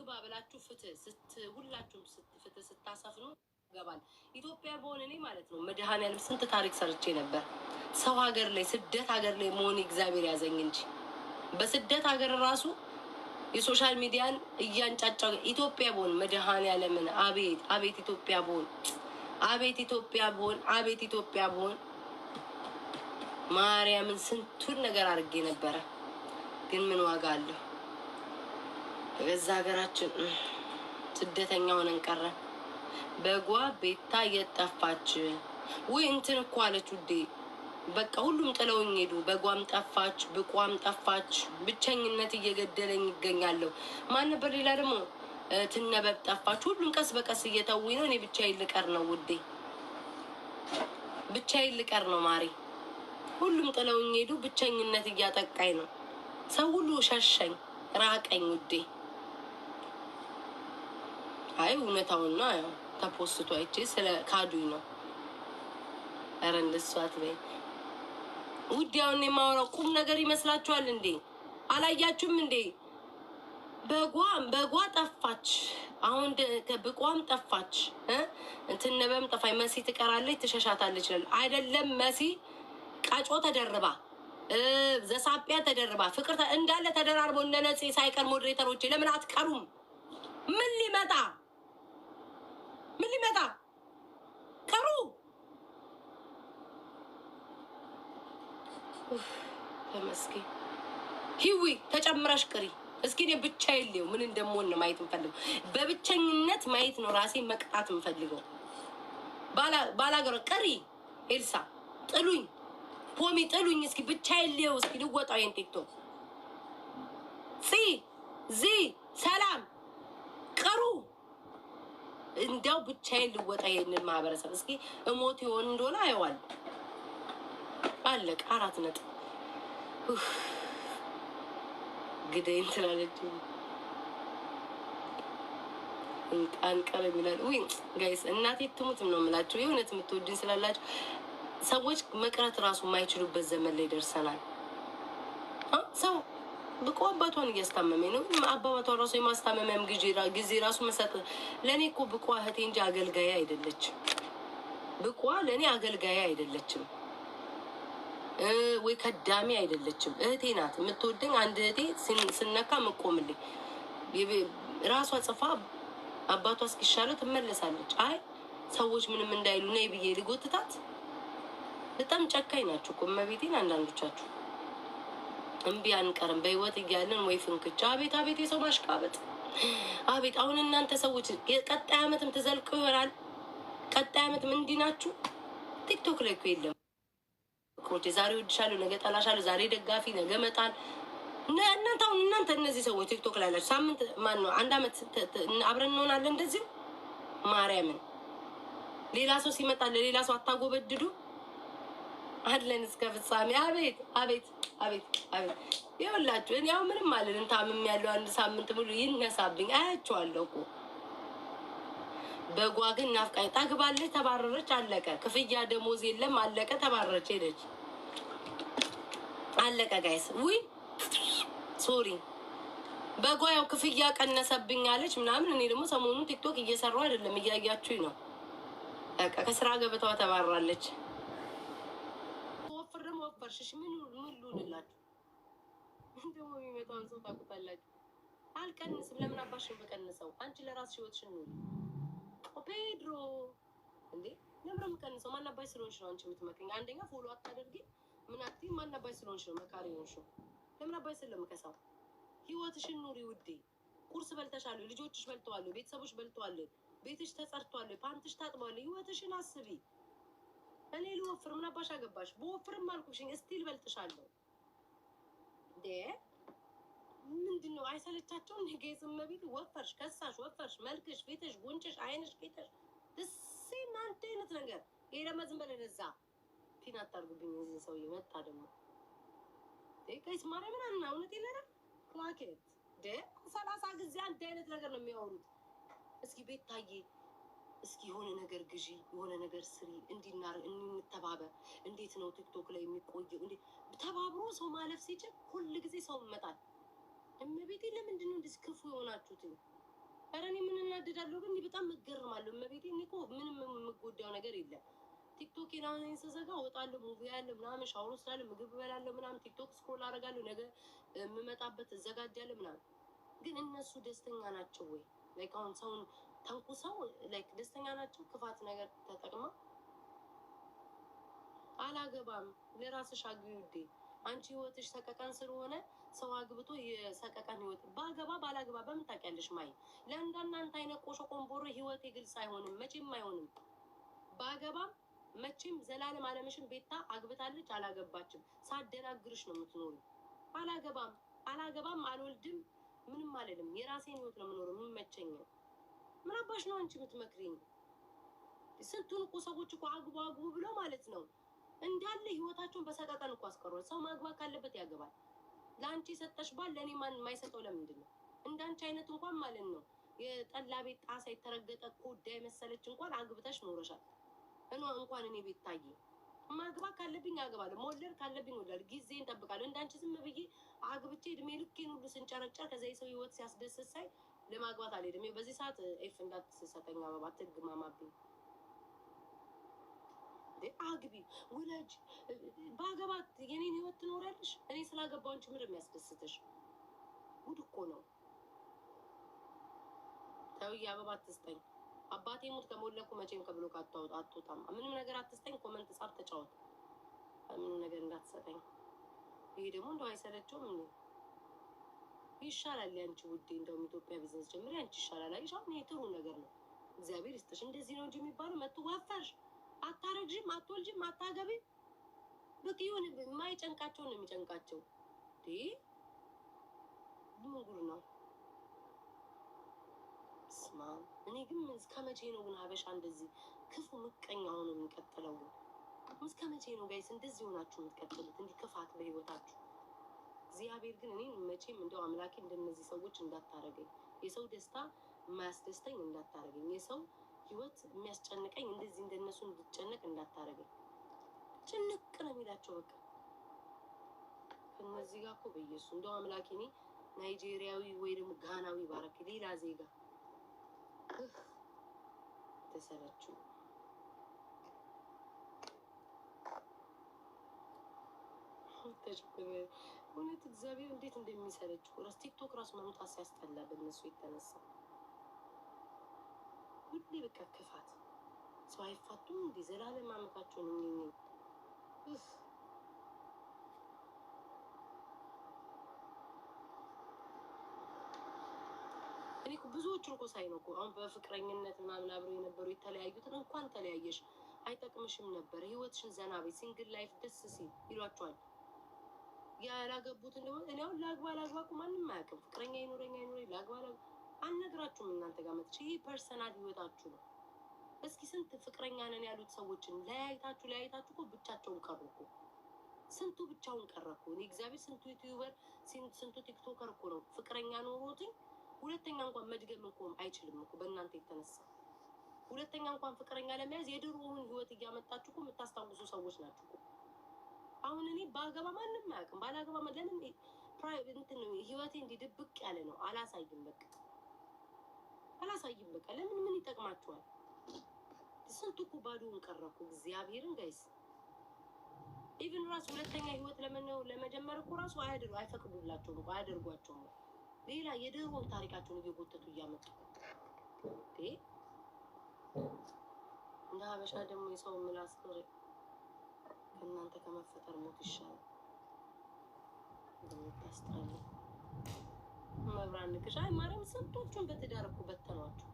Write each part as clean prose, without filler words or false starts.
ግባ ብላችሁ ሁላችሁም ፍትህ ስታሰፍኑ ገባል። ኢትዮጵያ በሆነ እኔ ማለት ነው መድኃኒዓለም ስንት ታሪክ ሰርቼ ነበር። ሰው ሀገር ላይ ስደት ሀገር ላይ መሆን እግዚአብሔር ያዘኝ እንጂ በስደት ሀገር ራሱ የሶሻል ሚዲያን እያንጫጫው ኢትዮጵያ በሆን መድኃኒዓለምን አቤት አቤት ኢትዮጵያ በሆን አቤት ኢትዮጵያ በሆን አቤት ኢትዮጵያ በሆን ማርያምን ስንቱን ነገር አድርጌ ነበረ። ግን ምን ዋጋ አለው? በዛ ሀገራችን ስደተኛ ሆነን ቀረን። በጓ ቤታ እየጠፋች ወይ እንትን እኮ አለች ውዴ። በቃ ሁሉም ጥለውኝ ሄዱ። በጓም ጠፋች፣ ብቋም ጠፋች። ብቸኝነት እየገደለኝ ይገኛለሁ። ማን ነበር ሌላ ደግሞ ትነበብ ጠፋች። ሁሉም ቀስ በቀስ እየተውኝ ነው። እኔ ብቻዬን ልቀር ነው ውዴ፣ ብቻዬን ልቀር ነው ማሪ። ሁሉም ጥለውኝ ሄዱ። ብቸኝነት እያጠቃኝ ነው። ሰው ሁሉ ሸሸኝ፣ ራቀኝ ውዴ። አይ እውነታውና ያው ተፖስቶ አይቼ ስለ ካዱኝ ነው። ኧረ እንደሱ አትበይ ውዴ። አሁን የማወራው ቁም ነገር ይመስላችኋል እንዴ? አላያችሁም እንዴ? በጓ ጠፋች፣ አሁን ብቋም ጠፋች፣ እንትነበም ጠፋኝ። መሲ ትቀራለች፣ ትሸሻታለች። አይደለም መሲ ቃጮ ተደርባ ዘሳቢያ ተደርባ ፍቅር እንዳለ ተደራርቦ እነ ነፂ ሳይቀር ሞዴሬተሮቼ ለምን አትቀሩም? ምን ሊመጣ ቀሩ። ተመስገን ሂዊ ተጨምረሽ ቅሪ እስኪ። እኔ ብቻዬን ልየው ምን እንደምሆን ነው ማየት የምፈልገው። በብቸኝነት ማየት ነው ራሴን መቅጣት የምፈልገው። ባላገሮ ቅሪ ኤልሳ ጥሉኝ፣ ፖሚ ጥሉኝ። እስኪ ብቻዬን ልየው እስኪ ልወጣው ይሄን ቲክቶክ ዚ ሰላም ቀሩ። እንዲያው ብቻዬን ልወጣ ይሄንን ማህበረሰብ እስኪ እሞት ይሆን እንደሆነ አየዋል። አለቅ 4 ነጥብ ግዴ እንትላለች አንቀር የሚላል ወይ ጋይስ እናቴ ትሙትም ነው የምላችሁ። የእውነት የምትወድኝ ስላላችሁ ሰዎች መቅረት ራሱ የማይችሉበት ዘመን ላይ ደርሰናል። ሰው ብቁ አባቷን እያስታመመኝ ነው። አባባቷን ራሱ የማስታመሚያም ጊዜ ራሱ መሰጥ። ለእኔ እኮ ብቁ እህቴ እንጂ አገልጋያ አይደለችም። ብቁ ለእኔ አገልጋያ አይደለችም ወይ ከዳሚ አይደለችም። እህቴ ናት የምትወደኝ። አንድ እህቴ ስነካ መቆምልኝ ራሷ ጽፋ አባቷ እስኪሻለው ትመለሳለች። አይ ሰዎች ምንም እንዳይሉ ነይ ብዬ ልጎትታት። በጣም ጨካኝ ናችሁ እኮ እመቤቴን አንዳንዶቻችሁ። እምቢ አንቀርም በህይወት እያለን ወይ ፍንክቻ። አቤት አቤት የሰው ማሽቃበጥ አቤት። አሁን እናንተ ሰዎች ቀጣይ ዓመትም ትዘልቁ ይሆናል። ቀጣይ ዓመትም እንዲህ ናችሁ። ቲክቶክ ላይ እኮ የለም ኮቴ ዛሬ ወድሻለሁ፣ ነገ ጠላሻለሁ፣ ዛሬ ደጋፊ፣ ነገ መጣል። እናንተ እነዚህ ሰዎች ቲክቶክ ላይ ያላችሁ ሳምንት ማን ነው 1 ዓመት አብረን እንሆናለን እንደዚህ ማርያምን። ሌላ ሰው ሲመጣ ለሌላ ሰው አታጎበድዱ አለን እስከ ፍጻሜ። አቤት አቤት አቤት አቤት። ይኸውላችሁ እኔ ያው ምንም አልልም። ታምም ያለው 1 ሳምንት ሙሉ ይነሳብኝ አያቸዋለሁ እኮ። በጓ ግን ናፍቃኝ ጠግባለች፣ ተባረረች፣ አለቀ። ክፍያ ደሞዝ የለም አለቀ፣ ተባረረች፣ ሄደች፣ አለቀ። ጋይስ ውይ ሶሪ በጓ ያው ክፍያ ቀነሰብኝ አለች ምናምን። እኔ ደግሞ ሰሞኑን ቲክቶክ እየሰራሁ አይደለም፣ እያያችሁኝ ነው። በቃ ከስራ ገበታዋ ተባረራለች። ወፈርሽሽ ምን ልሁንላችሁ? እንደሞ የሚመጣውን ሰው ታውቁታላችሁ። አልቀንስም። ለምን አባሽ ነው በቀንሰው? አንቺ ለራስሽ ህይወትሽን ነው ፔድሮ እንዴ ለምን የምቀንሰው? ማን አባሽ ስለሆንሽ ነው አንቺ የምትመክኝ? አንደኛ ፎሎ አታደርጊ ምን አትይ። ማን አባሽ ስለሆንሽ ነው መካሪ ሆንሽ? ለምን አባሽ ስለምከሳው? ህይወትሽን ኑሪ ውዴ። ቁርስ በልተሻል፣ ልጆችሽ በልተዋል፣ ቤተሰቦች በልተዋል፣ ቤትሽ ተጸርቷል፣ ፓንትሽ ታጥቧል። ህይወትሽን አስቢ። እኔ ልወፍር ምን አባሽ አገባሽ? በወፍርም አልኩሽኝ እስቲል በልጥሻለሁ እንዴ። ምንድነው አይሰለቻቸው? እንዴ ገይዝመቢት ወፈርሽ፣ ከሳሽ፣ ወፈርሽ፣ መልክሽ፣ ፊትሽ፣ ጉንጭሽ፣ አይንሽ፣ ፊትሽ ደስ ማንተ አይነት ነገር። ይሄ ደግሞ ዝም ብለህ ለዛ ፒን አታርጉብኝ። እዚህ ሰውዬ መጣ ደግሞ ጋይስ ማርያምን አና እውነት ይለና ክላኬት ደ 30 ጊዜ አንድ አይነት ነገር ነው የሚያወሩት። እስኪ ቤት ታዬ እስኪ የሆነ ነገር ግዢ፣ የሆነ ነገር ስሪ፣ እንዲናር እንተባበር። እንዴት ነው ቲክቶክ ላይ የሚቆየው? እንዴ ተባብሮ ሰው ማለፍ ሲችል ሁሉ ጊዜ ሰው ይመጣል። እመቤቴ ለምንድን ነው እንደዚህ ክፉ የሆናችሁት? ኧረ እኔ ምን እናደዳለሁ ግን በጣም እገርማለሁ። እመቤቴ እኔ እኮ ምንም የምጎዳው ነገር የለም። ቲክቶክ ራሴን ስዘጋ እወጣለሁ፣ ሙቪ ያለ ምናምን፣ ሻወር ወስዳለሁ፣ ምግብ እበላለሁ ምናምን፣ ቲክቶክ ስክሮል አደርጋለሁ፣ ነገ የምመጣበት እዘጋጃለሁ ምናምን። ግን እነሱ ደስተኛ ናቸው ወይ? ላይክ አሁን ሰውን ተንኩሰው ላይክ ደስተኛ ናቸው? ክፋት ነገር ተጠቅመው አላገባም። ለራስሽ አግቢ ውዴ። አንቺ ህይወትሽ ሰቀቀን ስለሆነ ሰው አግብቶ የሰቀቀን ህይወት ባገባ ባላገባ በምን ታውቂያለሽ? ማይ ለእንዳናንተ አይነት ቆሾ ቆንቦሮ ህይወቴ ግልጽ አይሆንም፣ መቼም አይሆንም። ባገባም መቼም ዘላለም አለምሽን ቤታ አግብታለች አላገባችም ሳደናግርሽ ነው የምትኖሩ። አላገባም አልወልድም ምንም አልልም። የራሴን ህይወት ነው የምኖረው የሚመቸኝ። ምን አባሽ ነው አንቺ የምትመክሪኝ? ስንቱን እኮ ሰዎች እኮ አግቡ አግቡ ብሎ ማለት ነው እንዳለ ህይወታቸውን በሰቀቀን እኮ አስቀሯል። ሰው ማግባት ካለበት ያገባል። ለአንቺ የሰጠሽ ባል ለእኔ ማን የማይሰጠው ለምንድን ነው? እንዳንቺ አይነት እንኳን ማለት ነው የጠላ ቤት ጣሳ የተረገጠ ኮዳ የመሰለች እንኳን አግብተሽ ኖረሻል። እንኳን እኔ ቤት ታየ ማግባት ካለብኝ አገባለሁ፣ መወለድ ካለብኝ ወለድ፣ ጊዜ እንጠብቃለሁ። እንዳንቺ ዝም ብዬ አግብቼ እድሜ ልኬን ሁሉ ስንጨረጨር ከዛ የሰው ህይወት ሲያስደስት ሳይ ለማግባት አልሄድም። በዚህ ሰዓት ኤፍ እንዳትሰጠኝ አበባ ትግማማብኝ። አግቢ ውለጅ በአገባት የኔን ህይወት ትኖሪያለሽ። እኔ ስላገባው አንቺ ምንድን የሚያስደስትሽ? ጉድ እኮ ነው። ተውዬ አበባ አትስጠኝ። አባቴ ሙት ከሞለኩ መቼም ከብሎ አትወጣም። ምንም ነገር አትስጠኝ። ኮመንት ጻፍ፣ ተጫወት። ምንም ነገር እንዳትሰጠኝ። ይሄ ደግሞ እንደው አይሰለችውም እንዴ? ይሻላል ያንቺ ውዴ። እንደውም ኢትዮጵያ ቢዝነስ ጀምሪ አንቺ ይሻላል። አይሻ ይሄ ጥሩ ነገር ነው። እግዚአብሔር ይስጥሽ። እንደዚህ ነው እንጂ የሚባለው መጡ ወፈርሽ አታረግዥም፣ አትወልጅም፣ አታገቢም። በቃ ይሁን የማይጨንቃቸው ነው የሚጨንቃቸው። ምን ጉድ ነው? ስማ እኔ ግን እስከ መቼ ነው ግን ሀበሻ እንደዚህ ክፉ ምቀኛ ሆኖ የሚቀጥለው? እስከ መቼ ነው ጋይስ እንደዚህ ሆናችሁ የምትቀጥሉት? እንዲህ ክፋት በህይወታችሁ። እግዚአብሔር ግን እኔን መቼም እንደው አምላኬ እንደነዚህ ሰዎች እንዳታረገኝ፣ የሰው ደስታ የማያስደስተኝ እንዳታረገኝ፣ የሰው ህይወት የሚያስጨንቀኝ እንደዚህ እንደነሱ እንድጨነቅ እንዳታረገኝ። ጭንቅ ነው የሚላቸው በቃ ከነዚህ ጋር እኮ በኢየሱስ እንደው አምላኬ እኔ ናይጄሪያዊ ወይ ደግሞ ጋናዊ ባረክ ሌላ ዜጋ ተሰለችው። እውነት እግዚአብሔር እንዴት እንደሚሰለችው ራስ ቲክቶክ ራሱ መምጣት ሲያስጠላ በእነሱ የተነሳ ሁሌ በቃ ክፋት። ሰው አይፋቱም እንዲ ዘላለም አመታቸውን እኔ እኮ ብዙዎቹን እኮ ሳይ ነው እኮ አሁን በፍቅረኝነት ምናምን አብረው የነበሩ የተለያዩትን እንኳን ተለያየሽ አይጠቅምሽም ነበር ህይወትሽን ዘና ቤት ሲንግል ላይፍ ደስ ሲል ይሏቸዋል። ያላገቡት እንደሆነ እኔ አሁን ላግባ እኮ ማንም አያውቅም። ፍቅረኛ ይኖረኝ ላግባ አልነግራችሁም። እናንተ ጋር መጥቼ ይህ ፐርሰናል ህይወታችሁ ነው። እስኪ ስንት ፍቅረኛ ነን ያሉት ሰዎችን ለያይታችሁ እኮ ብቻቸውን ቀሩ እኮ። ስንቱ ብቻውን ቀረ እኮ። እኔ እግዚአብሔር ስንቱ ዩቲዩበር ስንቱ ቲክቶከር እኮ ነው ፍቅረኛ ኖሮትኝ ሁለተኛ እንኳን መድገም እኮ አይችልም እኮ በእናንተ የተነሳ። ሁለተኛ እንኳን ፍቅረኛ ለመያዝ የድሮውን ህይወት እያመጣችሁ እኮ የምታስታውሱ ሰዎች ናችሁ እኮ። አሁን እኔ ባገባ ማንም አያውቅም። ባላገባ ለምን እንትን ህይወቴ እንዲድብቅ ያለ ነው። አላሳይም በቃ ለምን ምን ይጠቅማችኋል? ስንቱ እኮ ባዶውን ቀረ እኮ እግዚአብሔርን ጋይስ። ኢቭን ራሱ ሁለተኛ ህይወት ለመጀመር እኮ ራሱ አይፈቅዱላቸውም እኮ አያደርጓቸውም። ሌላ የድሮውን ታሪካቸውን እየጎተቱ እያመጡ እንደ ሀበሻ ደግሞ የሰው ምላስ ከእናንተ ከመፈጠር ሞት ይሻላል። እንደምታስጠሉ መብራን ንቅሻ ማርያም ስንቶቹን በትዳር እኮ በተኗቸው።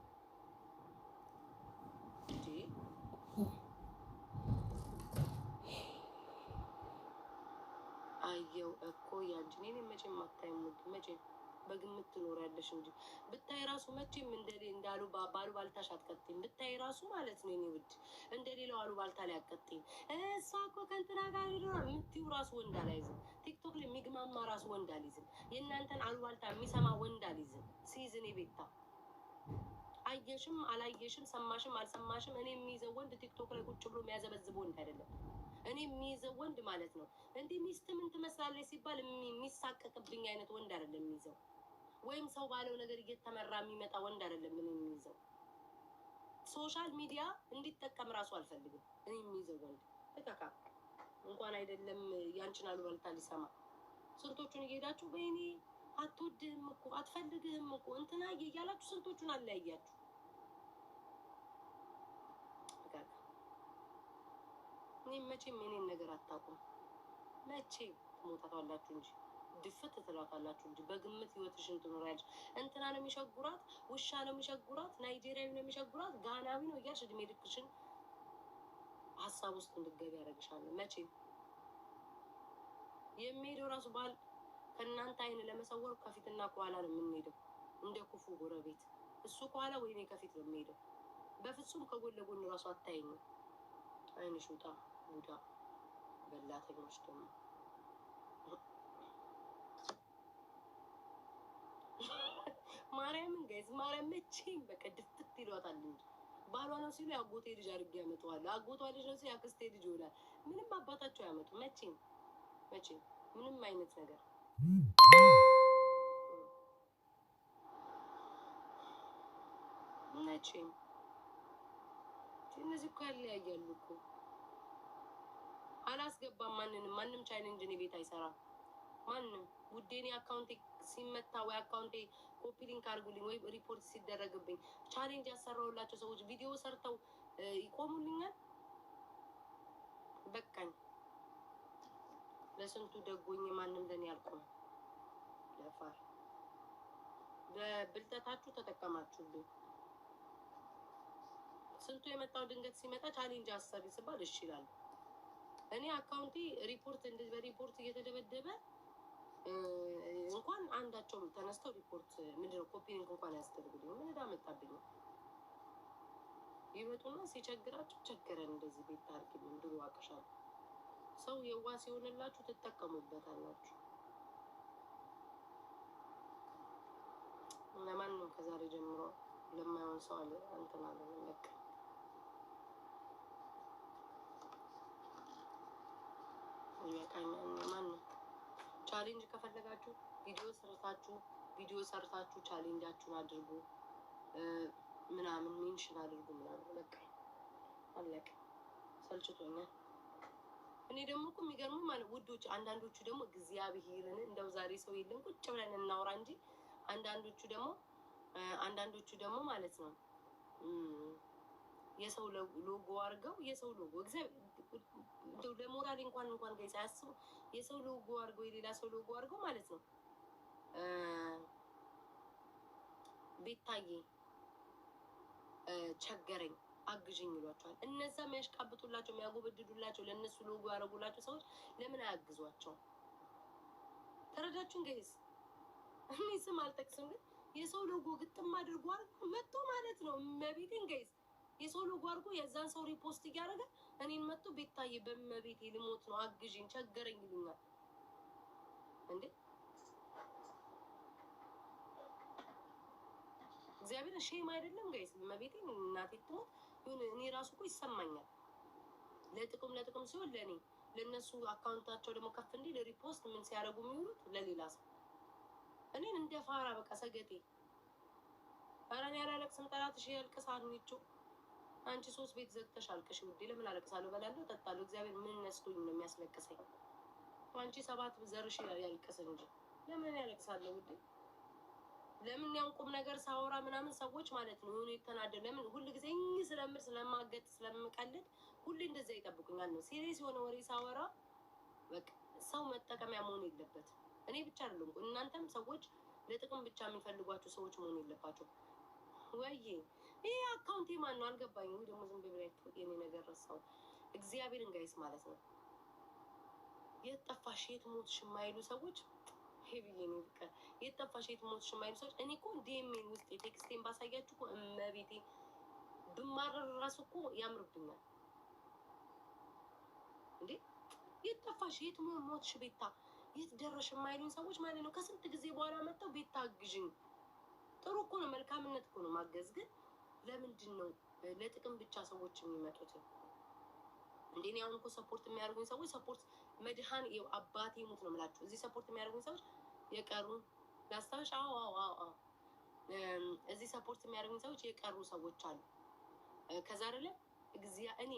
አየው እኮ ያንቺን እኔ መቼም አታይም መቼም በግምት ትኖሪያለሽ እንጂ ብታይ ራሱ መቼም እንዳሉ ባሉባልታሽ አትቀጥይም። ብታይ ራሱ ማለት ነው የኔ ውድ እንደሌላው አሉባልታ ላይ አትቀጥይም። እሷ እኮ ከእንትና ጋር የምትይው ራሱ ወንድ አልይዝም። ቲክቶክ ላይ የሚግማማ ራሱ ወንድ አልይዝም። የእናንተን አሉባልታ የሚሰማ ወንድ አልይዝም። ሲዝን ቤታ አየሽም አላየሽም ሰማሽም አልሰማሽም እኔ የሚይዘው ወንድ ቲክቶክ ላይ ቁጭ ብሎ የሚያዘበዝብ ወንድ አይደለም። እኔ የሚይዘው ወንድ ማለት ነው እንዲህ ሚስት ምን ትመስላለች ሲባል የሚሳቀቅብኝ አይነት ወንድ አይደለም የሚይዘው። ወይም ሰው ባለው ነገር እየተመራ የሚመጣ ወንድ አይደለም። ምን የሚይዘው ሶሻል ሚዲያ እንዲጠቀም ራሱ አልፈልግም። እኔ የሚይዘው ወንድ ተካካ እንኳን አይደለም ያንቺን አሉባልታ ሊሰማ ስንቶቹን እየሄዳችሁ ወይኔ አትወድህም እኮ አትፈልግህም እኮ እንትና እያላችሁ ስንቶቹን አለያያችሁ። እኔ መቼም የኔን ነገር አታውቁም። መቼም ትሞታታላችሁ እንጂ ድፍት ትላታላችሁ እንጂ በግምት ህይወትሽን ትኖሪያለሽ። እንትና ነው የሚሸጉራት፣ ውሻ ነው የሚሸጉራት፣ ናይጄሪያዊ ነው የሚሸጉራት፣ ጋናዊ ነው እያልሽ እድሜ ልክሽን ሀሳብ ውስጥ እንድትገቢ ያደርግሻለሁ። መቼም የሚሄደው ራሱ ባል ከእናንተ አይን ለመሰወር ከፊትና ከኋላ ነው የምንሄደው፣ እንደ ክፉ ጎረቤት። እሱ ከኋላ ወይኔ ከፊት ነው የሚሄደው። በፍጹም ከጎን ለጎን ራሱ አታይኝም። አይንሽ ውጣ ቡዳ በላተኞች ደግሞ ማርያምን ጋይዝ ማርያም መቼም በቃ ድፍት ይሏታል እንጂ ባሏ ነው ሲሉ የአጎቴ ልጅ አድርጌ ያመጣዋል። አጎቷ ልጅ ነው ሲሉ የአክስቴ ልጅ ይሆናል። ምንም አባታቸው ያመጡ መቼም ምንም አይነት ነገር መቼም እነዚህ እኮ ያለያያሉ እኮ። አላስገባም ማንም ቻሌንጅ እኔ ቤት አይሰራም። ማንም ውዴኔ አካውንቴ ሲመታ ወይ አካውንቴ ኮፒ ሊንክ አድርጉልኝ ወይ ሪፖርት ሲደረግብኝ ቻሌንጅ ያሰራሁላቸው ሰዎች ቪዲዮ ሰርተው ይቆሙልኛል። በቃኝ። ለስንቱ ደጎኝ ማንም ለኔ ያልቆም። ለፋር በብልጠታችሁ ተጠቀማችሁብኝ። ስንቱ የመጣው ድንገት ሲመጣ ቻሌንጅ አሰሪ ሲባል እሺ ይላል። እኔ አካውንቴ ሪፖርት እንደዚህ በሪፖርት እየተደበደበ እንኳን አንዳቸውም ተነስተው ሪፖርት ምንድነው ኮፒ ሊንክ እንኳን ያስደርጉልኝ። ምን እዳ መጣብኝ? ይመጡና ሲቸግራችሁ ቸገረን እንደዚህ ቤት ታርግልኝ ብሎ አቅሻል። ሰው የዋ ሲሆንላችሁ ትጠቀሙበታላችሁ። ለማንም ከዛሬ ጀምሮ ለማይሆን ሰው አለ እንትና ለለቅ ማንም ቻሌንጅ ከፈለጋችሁ ቪዲዮ ሰርታችሁ ቻሌንጃችሁን አድርጉ ምናምን ሜንሽን አድርጉ ምናምን በቃ አለቀ። ሰልችቶኛል። እኔ ደግሞ እኮ የሚገርሙ ማለት ውዶች፣ አንዳንዶቹ ደግሞ እግዚአብሔርን እንደው ዛሬ ሰው የለም ቁጭ ብለን እናውራ እንጂ አንዳንዶቹ ደግሞ ማለት ነው የሰው ሎጎ አድርገው የሰው ሎጎ እንደው ለሞራል እንኳን ጋይስ አያስቡ። የሰው ሎጎ አድርገው የሌላ ሰው ሎጎ አድርገው ማለት ነው ቤታዬ ቸገረኝ አግዥኝ ይሏቸዋል። እነዛ የሚያሽቃብጡላቸው የሚያጎበድዱላቸው ለእነሱ ሎጎ ያደረጉላቸው ሰዎች ለምን አያግዟቸው? ተረዳችሁን ጋይስ? እኔ ስም አልጠቅስም፣ ግን የሰው ሎጎ ግጥም አድርጓል መጥቶ ማለት ነው መቤቴን ጋይስ የሰው ሎጎ አድርጎ የዛን ሰው ሪፖስት እያደረገ እኔን መጥቶ ቤታዬ በመቤቴ ልሞት ነው አግዥኝ ቸገረኝ ይሉኛል እንዴ! እግዚአብሔር ሼም አይደለም ጋይስ? መቤቴ እናቴ ትሞት ይሁን እኔ ራሱ እኮ ይሰማኛል። ለጥቅም ሲሆን ለእኔ ለእነሱ አካውንታቸው ደግሞ ከፍ እንዲህ ለሪፖስት ምን ሲያደርጉ የሚውሉት ለሌላ ሰው እኔን እንደ ፋራ በቃ ሰገጤ። ኧረ እኔ አላለቅስም። ጠላትሽ ያልቅስ አንቺ አንቺ 3 ቤት ዘግተሽ አልቅሽ ውዴ። ለምን አለቅሳለሁ? በላለሁ ጠጣለሁ። እግዚአብሔር ምን ነስቶኝ ነው የሚያስለቅሰኝ? አንቺ 7 ዘርሽ ያልቅስ እንጂ ለምን ያለቅሳለሁ ውዴ? ለምን ያው ቁም ነገር ሳወራ ምናምን ሰዎች ማለት ነው የሆነ የተናደደ ለምን ሁሉ ጊዜ ስለማገጥ ስለምቀልድ ሁሉ እንደዛ ይጠብቁኛል ነው። ሲሪየስ የሆነ ወሬ ሳወራ በቃ ሰው መጠቀሚያ መሆን የለበትም። እኔ ብቻ አይደለም እናንተም ሰዎች ለጥቅም ብቻ የሚፈልጓቸው ሰዎች መሆን የለባቸው። ወይዬ ይሄ አካውንቴ ማን ነው አልገባኝም። ወይ ደግሞ ዝም ብላችሁ የኔ ነገር ረሳው። እግዚአብሔርን ጋይስ ማለት ነው የት ጠፋሽ የት ሞትሽ የማይሉ ሰዎች ሄብዬ ነው በቃ የት ጠፋሽ የት ሞትሽ የማይሉ ሰዎች እኔ እኮ ዲኤምኤን ውስጥ የቴክስቴን ባሳያችሁ እኮ እመቤቴ ብማረር ራሱ እኮ ያምርብኛል እንዴ! የት ጠፋሽ የት ሞትሽ ቤታ የት ደረሽ የማይሉኝ ሰዎች ማለት ነው ከስንት ጊዜ በኋላ መጥተው ቤታ አግዥኝ። ጥሩ እኮ ነው፣ መልካምነት እኮ ነው ማገዝ። ግን ለምንድን ነው ለጥቅም ብቻ ሰዎች የሚመጡት? እንዴ እኔ አሁን እኮ ሰፖርት የሚያደርጉኝ ሰዎች ሰፖርት መድሃን አባቴ ሙት ነው የምላችሁ። እዚህ ሰፖርት የሚያደርጉኝ ሰዎች የቀሩ ላስታውሽ? አዎ እዚህ ሰፖርት የሚያደርጉኝ ሰዎች የቀሩ ሰዎች አሉ። ከዛ አይደለ እኔ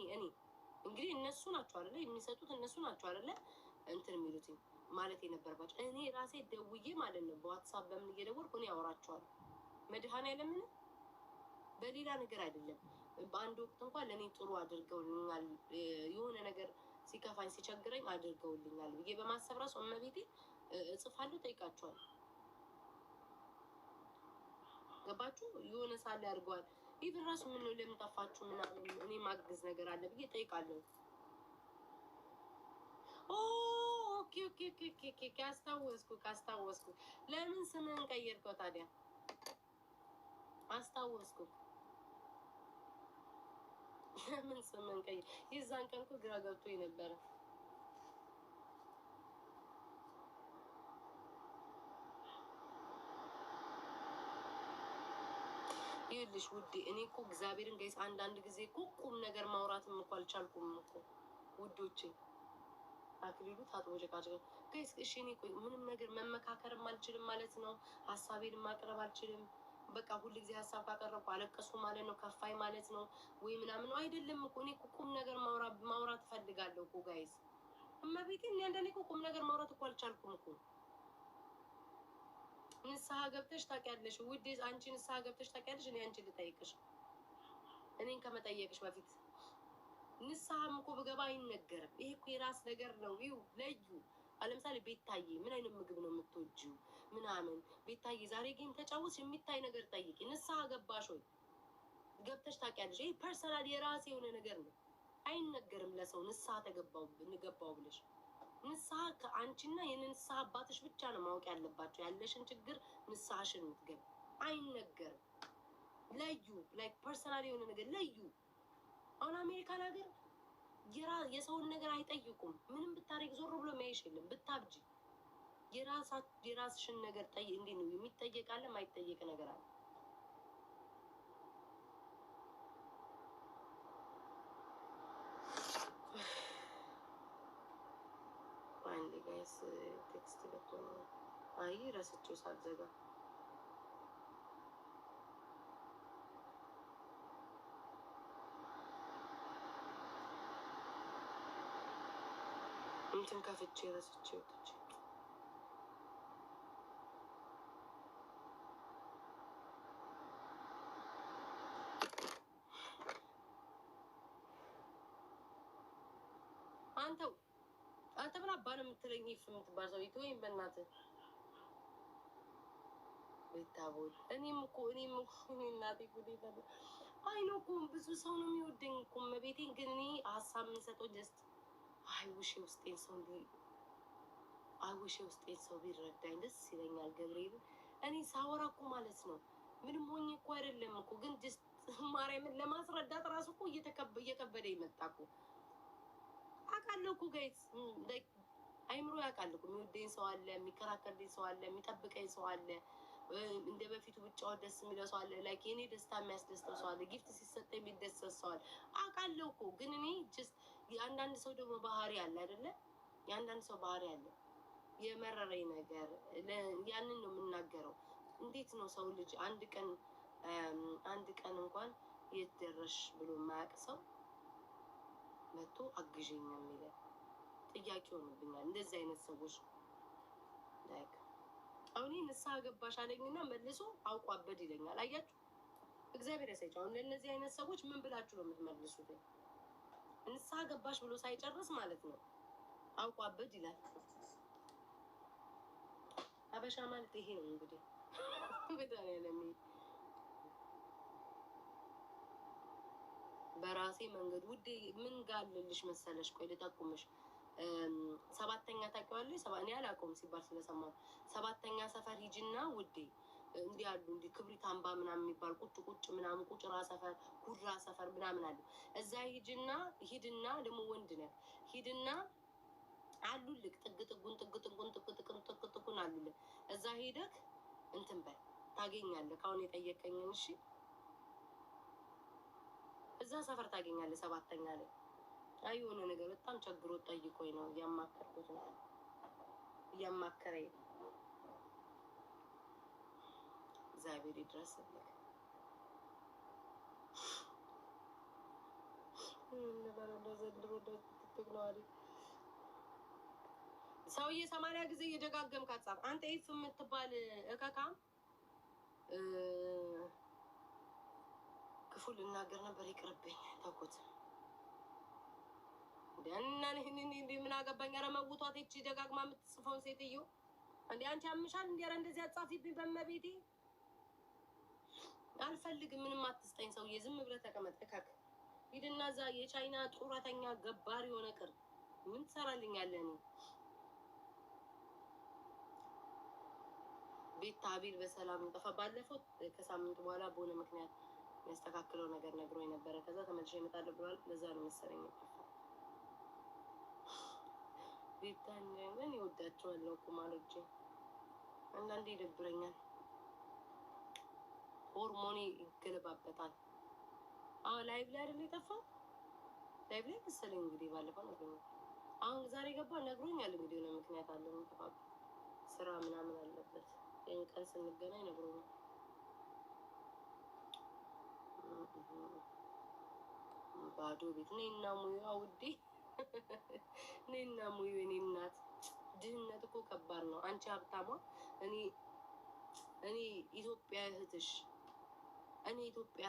እንግዲህ እነሱ ናቸው አይደለ የሚሰጡት፣ እነሱ ናቸው አይደለ እንትን የሚሉትኝ ማለት የነበረባቸው። እኔ ራሴ ደውዬ ማለት ነው በዋትሳፕ በምን እየደወልኩ እኔ አወራቸዋለሁ። መድኃኔዓለምን በሌላ ነገር አይደለም። በአንድ ወቅት እንኳን ለእኔ ጥሩ አድርገውልኛል፣ የሆነ ነገር ሲከፋኝ ሲቸግረኝ አድርገውልኛል ብዬ በማሰብ ራሱ እመቤቴ እጽፋለሁ፣ ጠይቃቸዋለሁ። ገባችሁ? የሆነ ሳለ ያድርገዋል። ኢቭን ራሱ ምን ነው ለምን ጠፋችሁ ምናምን እኔ ማግዝ ነገር አለ ብዬ ጠይቃለሁ። ኦኬ ካስታወስኩ ለምን ስምህን ቀየርከው ታዲያ? አስታወስኩ። ለምን ስምህን ቀየር? የዛን ቀን እኮ ግራ ገብቶኝ ነበረ። ይኸውልሽ ውዴ እኔ እኮ እግዚአብሔርን ጋይስ አንዳንድ ጊዜ እኮ ቁም ነገር ማውራትም እኮ አልቻልኩም እኮ ውዶቼ። አክሊሉ ታጥቦ ጨቃጭቀ ጋይስ። እሺ እኔ ቆይ ምንም ነገር መመካከርም አልችልም ማለት ነው። ሀሳቤን ማቅረብ አልችልም። በቃ ሁሉ ጊዜ ሀሳብ ካቀረብኩ አለቀሱ ማለት ነው፣ ከፋይ ማለት ነው ወይ ምናምን ነው አይደለም እኮ። እኔ እኮ ቁም ነገር ማውራት እፈልጋለሁ እኮ ጋይስ። እመቤቴ እኔ አንዳንዴ እኮ ቁም ነገር ማውራት እኮ አልቻልኩም እኮ። ንስሐ ገብተሽ ታውቂያለሽ ውዴ? አንቺ ንስሐ ገብተሽ ታውቂያለሽ? እኔ አንቺን ልጠይቅሽ፣ እኔን ከመጠየቅሽ በፊት ንስሐም እኮ ብገባ አይነገርም። ይሄ እኮ የራስ ነገር ነው። ይው ለዩ ለምሳሌ ቤታዬ ምን አይነት ምግብ ነው የምትወጂው ምናምን፣ ቤታዬ ዛሬ ግን ተጫውስ የሚታይ ነገር ጠይቂ። ንስሐ ገባሽ ወይ? ገብተሽ ታውቂያለሽ? ይሄ ፐርሰናል የራሴ የሆነ ነገር ነው። አይነገርም ለሰው ንስሐ እንገባው ብለሽ። ንስሐ ከአንቺና የንስሐ አባትሽ ብቻ ነው ማወቅ ያለባቸው ያለሽን ችግር፣ ንስሐሽን የምትገቢ። አይነገርም። ለዩ ላይክ ፐርሰናል የሆነ ነገር ለዩ። አሁን አሜሪካን ሀገር የሰውን ነገር አይጠይቁም። ምንም ብታረግ ዞር ብሎ የሚያይሽ የለም። ብታብጂ የራስሽን ነገር እንዴት ነው የሚጠየቅ አለ፣ ማይጠየቅ ነገር አለ። አንድ ጋይስ ቴክስት ገብቶ ነው። አይ ረስቼው ሳልዘጋ እንትን ከፍቼ ረስቼ ወጥቼ አንተ ምን አባ ነው የምትለኝ? ይፍ የምትባል ሰው ወይም በእናትህ ቤታቦል እኔም እኮ እናቴ ጉዴ ታለ አይኖ እኮ ብዙ ሰው ነው የሚወደኝ እኮ መቤቴን። ግን እኔ ሀሳብ የምንሰጠው ጀስት አይውሽ ውስጤን ሰው ቢረዳኝ ደስ ይለኛል። ገብርኤል እኔ ሳወራ እኮ ማለት ነው ምንም ሆኜ እኮ አይደለም እኮ፣ ግን ጀስት ማርያምን ለማስረዳት ራሱ እኮ እየከበደ ይመጣ እኮ አውቃለሁ እኮ ጋይስ። አይምሮ ያውቃል እኮ የሚወደኝ ሰው አለ፣ የሚከራከርልኝ ሰው አለ፣ የሚጠብቀኝ ሰው አለ፣ እንደ በፊቱ ብቻውን ደስ የሚለው ሰው አለ፣ ላይክ የኔ ደስታ የሚያስደስተው ሰው አለ፣ ጊፍት ሲሰጠኝ የሚደሰት ሰው አለ። አውቃለሁ እኮ ግን እኔ ጀስት የአንዳንድ ሰው ደግሞ ባህሪ አለ አይደለ? የአንዳንድ ሰው ባህሪ አለ የመረረኝ ነገር ያንን ነው የምናገረው። እንዴት ነው ሰው ልጅ አንድ ቀን እንኳን የት ደረሽ ብሎ የማያውቅ ሰው መጥቶ አግዥኝ የሚለን ጥያቄ ሆኖብኛል። እንደዚህ አይነት ሰዎች ላይክ አሁን ንስሐ ገባሽ አለኝና መልሶ አውቋበድ ይለኛል። አያችሁ እግዚአብሔር ያሳይች። አሁን ለእነዚህ አይነት ሰዎች ምን ብላችሁ ነው የምትመልሱት? ንስሐ ገባሽ ብሎ ሳይጨርስ ማለት ነው አውቋበድ ይላል። አበሻ ማለት ይሄ ነው እንግዲህ በጣም ያለሚ በራሴ መንገድ ውዴ ምን ጋልልሽ መሰለሽ? ቆይ ልጠቁምሽ። 7ኛ ታውቂዋለሽ? እኔ አላውቀውም ሲባል ስለሰማሁ 7ኛ ሰፈር ሂጂና ውዴ እንዲህ አሉ እንዲህ ክብሪት አምባ ምናምን የሚባል ቁጭ ምናምን ቁጭራ ሰፈር ኩድራ ሰፈር ምናምን አሉ። እዛ ሂድና ደግሞ ወንድ ነህ ሂድና አሉልክ ጥግጥጉን አሉልክ። እዛ ሄደክ እንትን በል ታገኛለህ። አሁን የጠየቀኝን እሺ፣ እዛ ሰፈር ታገኛለህ። 7ኛ ላይ አይ የሆነ ነገር በጣም ቸግሮ ጠይቆኝ ነው እያማከረኝ ነው። እግዚአብሔር ይድረስልህ። ሰውዬ 80 ጊዜ እየደጋገምክ አትጻፍ። አንተ ኢፍ የምትባል እከካም ክፉ ልናገር ነበር፣ ይቅርብኝ፣ ተውኩት። እና ምን አገባኝ? ኧረ መውቷት ይቺ ደጋግማ የምትጽፈውን ሴትዮ እንዴ! አንቺ ያምሻል እንዴ? ኧረ እንደዚህ አትጻፊብኝ በመቤቴ። አልፈልግም፣ ምንም አትስጠኝ። ሰውዬ ዝም ብለህ ተቀመጥ። እከክ ሂድና እዛ የቻይና ጡረተኛ ገባር የሆነ ቅር ምን ትሰራልኛለህ? እኔ ቤት አቤል በሰላም ጠፋ። ባለፈው ከሳምንት በኋላ በሆነ ምክንያት የሚያስተካክለው ነገር ነግሮኝ ነበረ። ከዛ ተመልሼ እመጣለሁ ብሏል። ለዛ ነው መሰለኝ የጠፋው። ቤታ ግን ይወዳቸዋለሁ እኮ ማለቼ አንዳንዴ ይደብረኛል። ሆርሞኔ ይገለባበጣል። አዎ ላይቭ ላይ አይደል የጠፋው? ላይቭ ላይ መሰለኝ እንግዲህ ባለፈው ነግሮኝ፣ አሁን ዛሬ ገባ ነግሮኛል። እንግዲህ የሆነ ምክንያት አለ የሚጠፋበት ስራ ምናምን አለበት። ይህን ቀን ስንገናኝ ነግሮኛል። ባዶ ቤት ነይና ሙዩ ውዴ፣ ነይና ሙዩ። እኔ እናት ድህነት እኮ ከባድ ነው። አንቺ ሀብታሟ፣ እኔ ኢትዮጵያ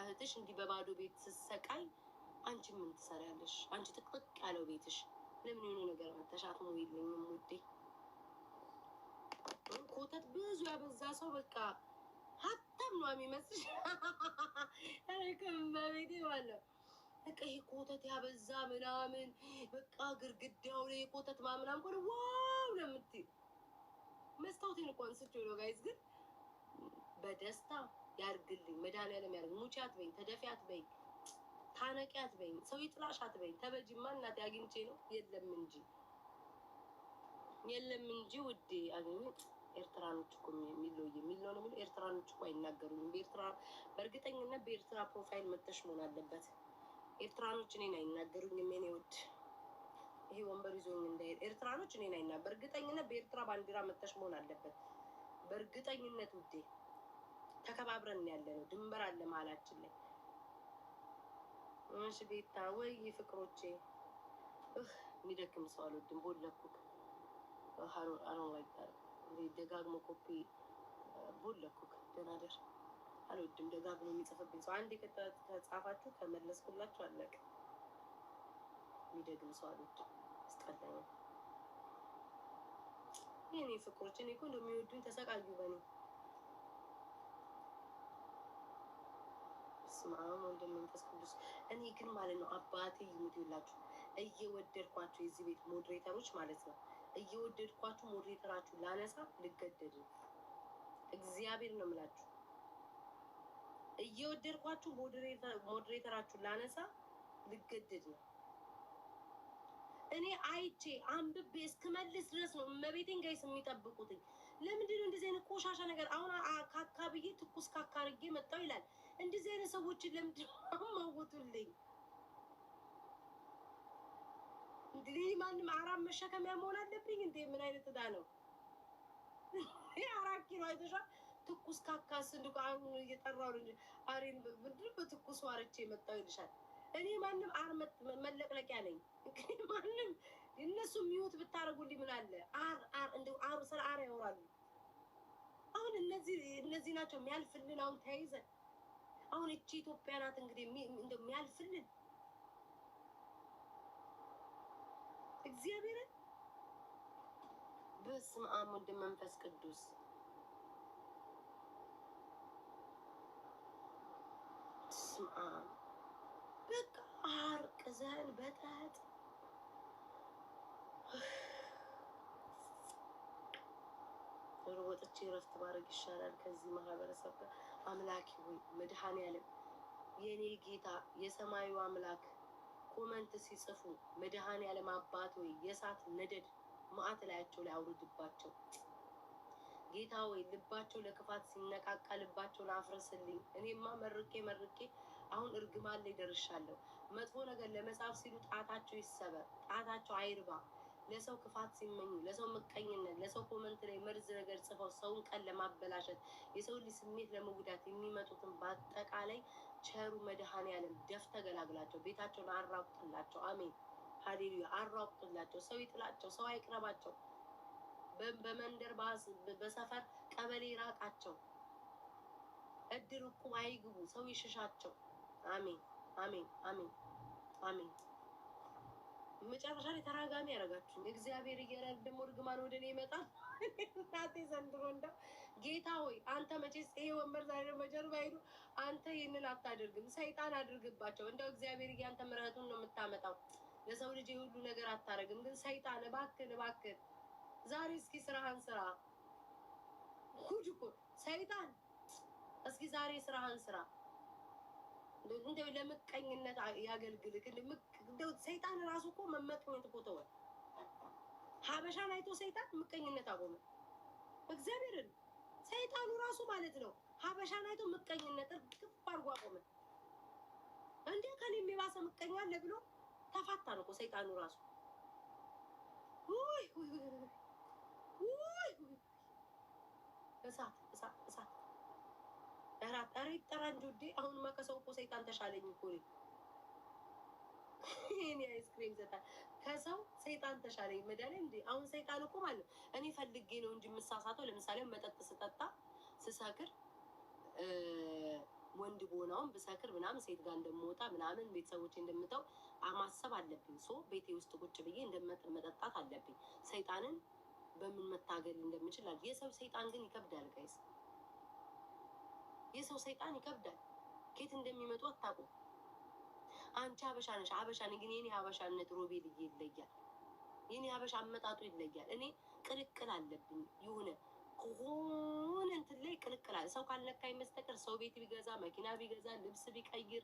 እህትሽ እንዲህ በባዶ ቤት ስትሰቃይ አንቺ ምን ትሰሪያለሽ? አንቺ ጥቅጥቅ ያለው ቤትሽ ለምን የሆነ ነገር መተሻት ሙይልኝም ውዴ። ኮተት ብዙ ያበዛ ሰው በቃ ሀብታም ነው የሚመስልሽ። ከመቤቴ ባለው በቃ ይሄ ኮተት ያበዛ ምናምን በቃ ግርግዳው ላይ የኮተት ማምናም ኮ ዋው ለምትይ መስታወቴን እኮ አንስቼ ነው ጋይዝ። ግን በደስታ ያርግልኝ መድኃኒዓለም ያርግ። ሙቼ አትበይኝ፣ ተደፊ አትበይኝ፣ ታነቂ አትበይኝ፣ ሰው ይጥላሽ አትበይኝ። ተበጂማ እናቴ አግኝቼ ነው የለም እንጂ ውዴ አገኘ። ኤርትራኖች እኮ የሚለው ነው የሚለው ኤርትራኖች እኮ አይናገሩኝም። በእርግጠኝነት በኤርትራ ፕሮፋይል መተሽ መሆን አለበት። ኤርትራኖች እኔን አይናገሩኝም። የኔ ውድ ይሄ ወንበር ይዞኝ እንዳይሄድ ኤርትራኖች እኔን አይናገሩኝም። በእርግጠኝነት በኤርትራ ባንዲራ መተሽ መሆን አለበት። በእርግጠኝነት ውዴ ተከባብረን ያለ ነው። ድንበር አለ መሀላችን ላይ። እሺ ቤታ ወይ ፍቅሮቼ፣ የሚደክም ሰው አልወድም። ቦለኩክ አሁን ላይ ደጋግሞ ኮፒ ቦለኩክ ደናደር አልወድም። ደጋግሞ የሚጽፍብኝ ሰው አንዴ ከጻፋችሁ ከመለስኩላችሁ አለቀ። የሚደግም ሰው አልወድም፣ አስጠላኝ። የኔ ፍቅሮች እኔ እኮ እንደሚወዱኝ ተሰቃዩ በኔ። ስማ ወልድ መንፈስ ቅዱስ። እኔ ግን ማለት ነው አባቴ ይሙትላችሁ እየወደድኳቸው የዚህ ቤት ሞዴሬተሮች ማለት ነው እየወደድኳችሁ ሞዴሬተራችሁ ላነሳ ልገደድ ነው። እግዚአብሔር ነው የምላችሁ። እየወደድኳችሁ ሞዴሬተራችሁ ላነሳ ልገደድ ነው። እኔ አይቼ አንብቤ እስክመልስ ድረስ ነው እመቤቴን ጋይስ የሚጠብቁትኝ። ለምንድን ነው እንደዚህ አይነት ቆሻሻ ነገር? አሁን ካካ ብዬ ትኩስ ካካ አድርጌ መጣሁ ይላል። እንደዚህ አይነት ሰዎችን ለምንድን ነው ማወጡልኝ? እንግዲህ ማንም አራም መሸከሚያ መሆን አለብኝ እንዴ? ምን አይነት ዕዳ ነው? 4 ኪሎ አይተሻል? ትኩስ ካካስ እንደ አሁን እየጠራው እንጂ አሬን ምንድን በትኩስ ዋርቼ መጣሁ ይልሻል። እኔ ማንም አር መለቅለቂያ ነኝ። ማንም እነሱ ሚውት ብታረጉልኝ ምን አለ? አር እንደው አር ስለ አር ያወራሉ። አሁን እነዚህ ናቸው የሚያልፍልን። አሁን ተያይዘን አሁን እቺ ኢትዮጵያ ናት እንግዲህ እንደው የሚያልፍልን እግዚአብሔርን። በስመ አብ ወወልድ ወመንፈስ ቅዱስ። በስመ አብ በቃ አርቅዘን በጠጥ ወጥቼ ረፍት ማድረግ ይሻላል ከዚህ ማህበረሰብ ጋር። አምላኪ ሆይ መድኃኔዓለም የኔ ጌታ የሰማዩ አምላክ ኮመንት ሲጽፉ መድኃኔዓለም አባት ሆይ የእሳት ነደድ መዓት ላያቸው ላይ አውርድባቸው። ጌታ ሆይ ልባቸው ለክፋት ሲነቃቃ ልባቸውን አፍርስልኝ። እኔማ መርቄ አሁን እርግማን ላይ ደርሻለሁ። መጥፎ ነገር ለመጻፍ ሲሉ ጣታቸው ይሰበር፣ ጣታቸው አይርባ። ለሰው ክፋት ሲመኙ፣ ለሰው ምቀኝነት፣ ለሰው ኮመንት ላይ መርዝ ነገር ጽፈው ሰውን ቀን ለማበላሸት የሰው ልጅ ስሜት ለመጉዳት የሚመጡትን በአጠቃላይ ቸሩ መድኃኔዓለም ደፍ ተገላግላቸው፣ ቤታቸውን አራቁጥላቸው። አሜን ሃሌሉያ። አራቁጥላቸው። ሰው ይጥላቸው፣ ሰው አይቅረባቸው። በመንደር በሰፈር ቀበሌ ራቃቸው። እድር እቁብ አይግቡ፣ ሰው ይሽሻቸው። አሜን አሜን አሜን አሜን። መጨረሻ ላይ ተራጋሚ ያደረጋችሁ እግዚአብሔር እየረድ ደግሞ እርግማን ወደ እኔ ይመጣል። እናቴ ዘንድሮ እንደው ጌታ ሆይ አንተ መቼስ ይሄ ወንበር ዛሬ በጀርባ ሄዱ። አንተ ይህንን አታደርግም፣ ሰይጣን አድርግባቸው። እንደው እግዚአብሔር እያንተ ምሕረቱን ነው የምታመጣው። ለሰው ልጅ ሁሉ ነገር አታደርግም። ግን ሰይጣን እባክን እባክን ዛሬ እስኪ ስራህን ስራ። ጉድ እኮ ሰይጣን፣ እስኪ ዛሬ ስራህን ስራ። እንደው ለምቀኝነት ያገልግልክ። እንደው ሰይጣን ራሱ እኮ መመቀኝነት እኮ ተወ። ሀበሻን አይቶ ሰይጣን ምቀኝነት አቆመ። እግዚአብሔርን ሰይጣኑ ራሱ ማለት ነው ሀበሻን አይቶ ምቀኝነት እርግፍ አድርጎ አቆመ። እንዴ ከኔ የሚባሰ ምቀኛ አለ ብሎ ተፋታ ነው እኮ ሰይጣኑ ራሱ። ውይ እሳት እሳት እሳት ኧረ ይጠራ እንጂ ውዴ። አሁንማ ከሰው እኮ ሰይጣን ተሻለኝ እኮ እኔ አይስክሬም ዘጣል ከሰው ሰይጣን ተሻለኝ መድኃኒዓለም እንዴ። አሁን ሰይጣን እኮ ማለት እኔ ፈልጌ ነው እንጂ የምሳሳተው። ለምሳሌ መጠጥ ስጠጣ ስሰክር ወንድ ቦናውን ብሰክር ምናምን ሴት ጋር እንደምወጣ ምናምን ቤተሰቦች እንደምተው ማሰብ አለብኝ። ሶ ቤቴ ውስጥ ቁጭ ብዬ እንደመጠጣት አለብኝ። ሰይጣንን በምን መታገል እንደምችል የሰው ሰይጣን ግን ይከብዳል ጋይስ። የሰው ሰይጣን ይከብዳል። ኬት እንደሚመጡ አታውቁም። አንቺ ሀበሻ ነሽ፣ ሀበሻ ነኝ። ግን የኔ ሀበሻነት ሮቤልዬ ይለያል። የኔ ሀበሻ አመጣጡ ይለያል። እኔ ቅልቅል አለብኝ የሆነ ከሆነ እንትን ላይ ቅልቅል አለ። ሰው ካልነካኝ በስተቀር ሰው ቤት ቢገዛ መኪና ቢገዛ ልብስ ቢቀይር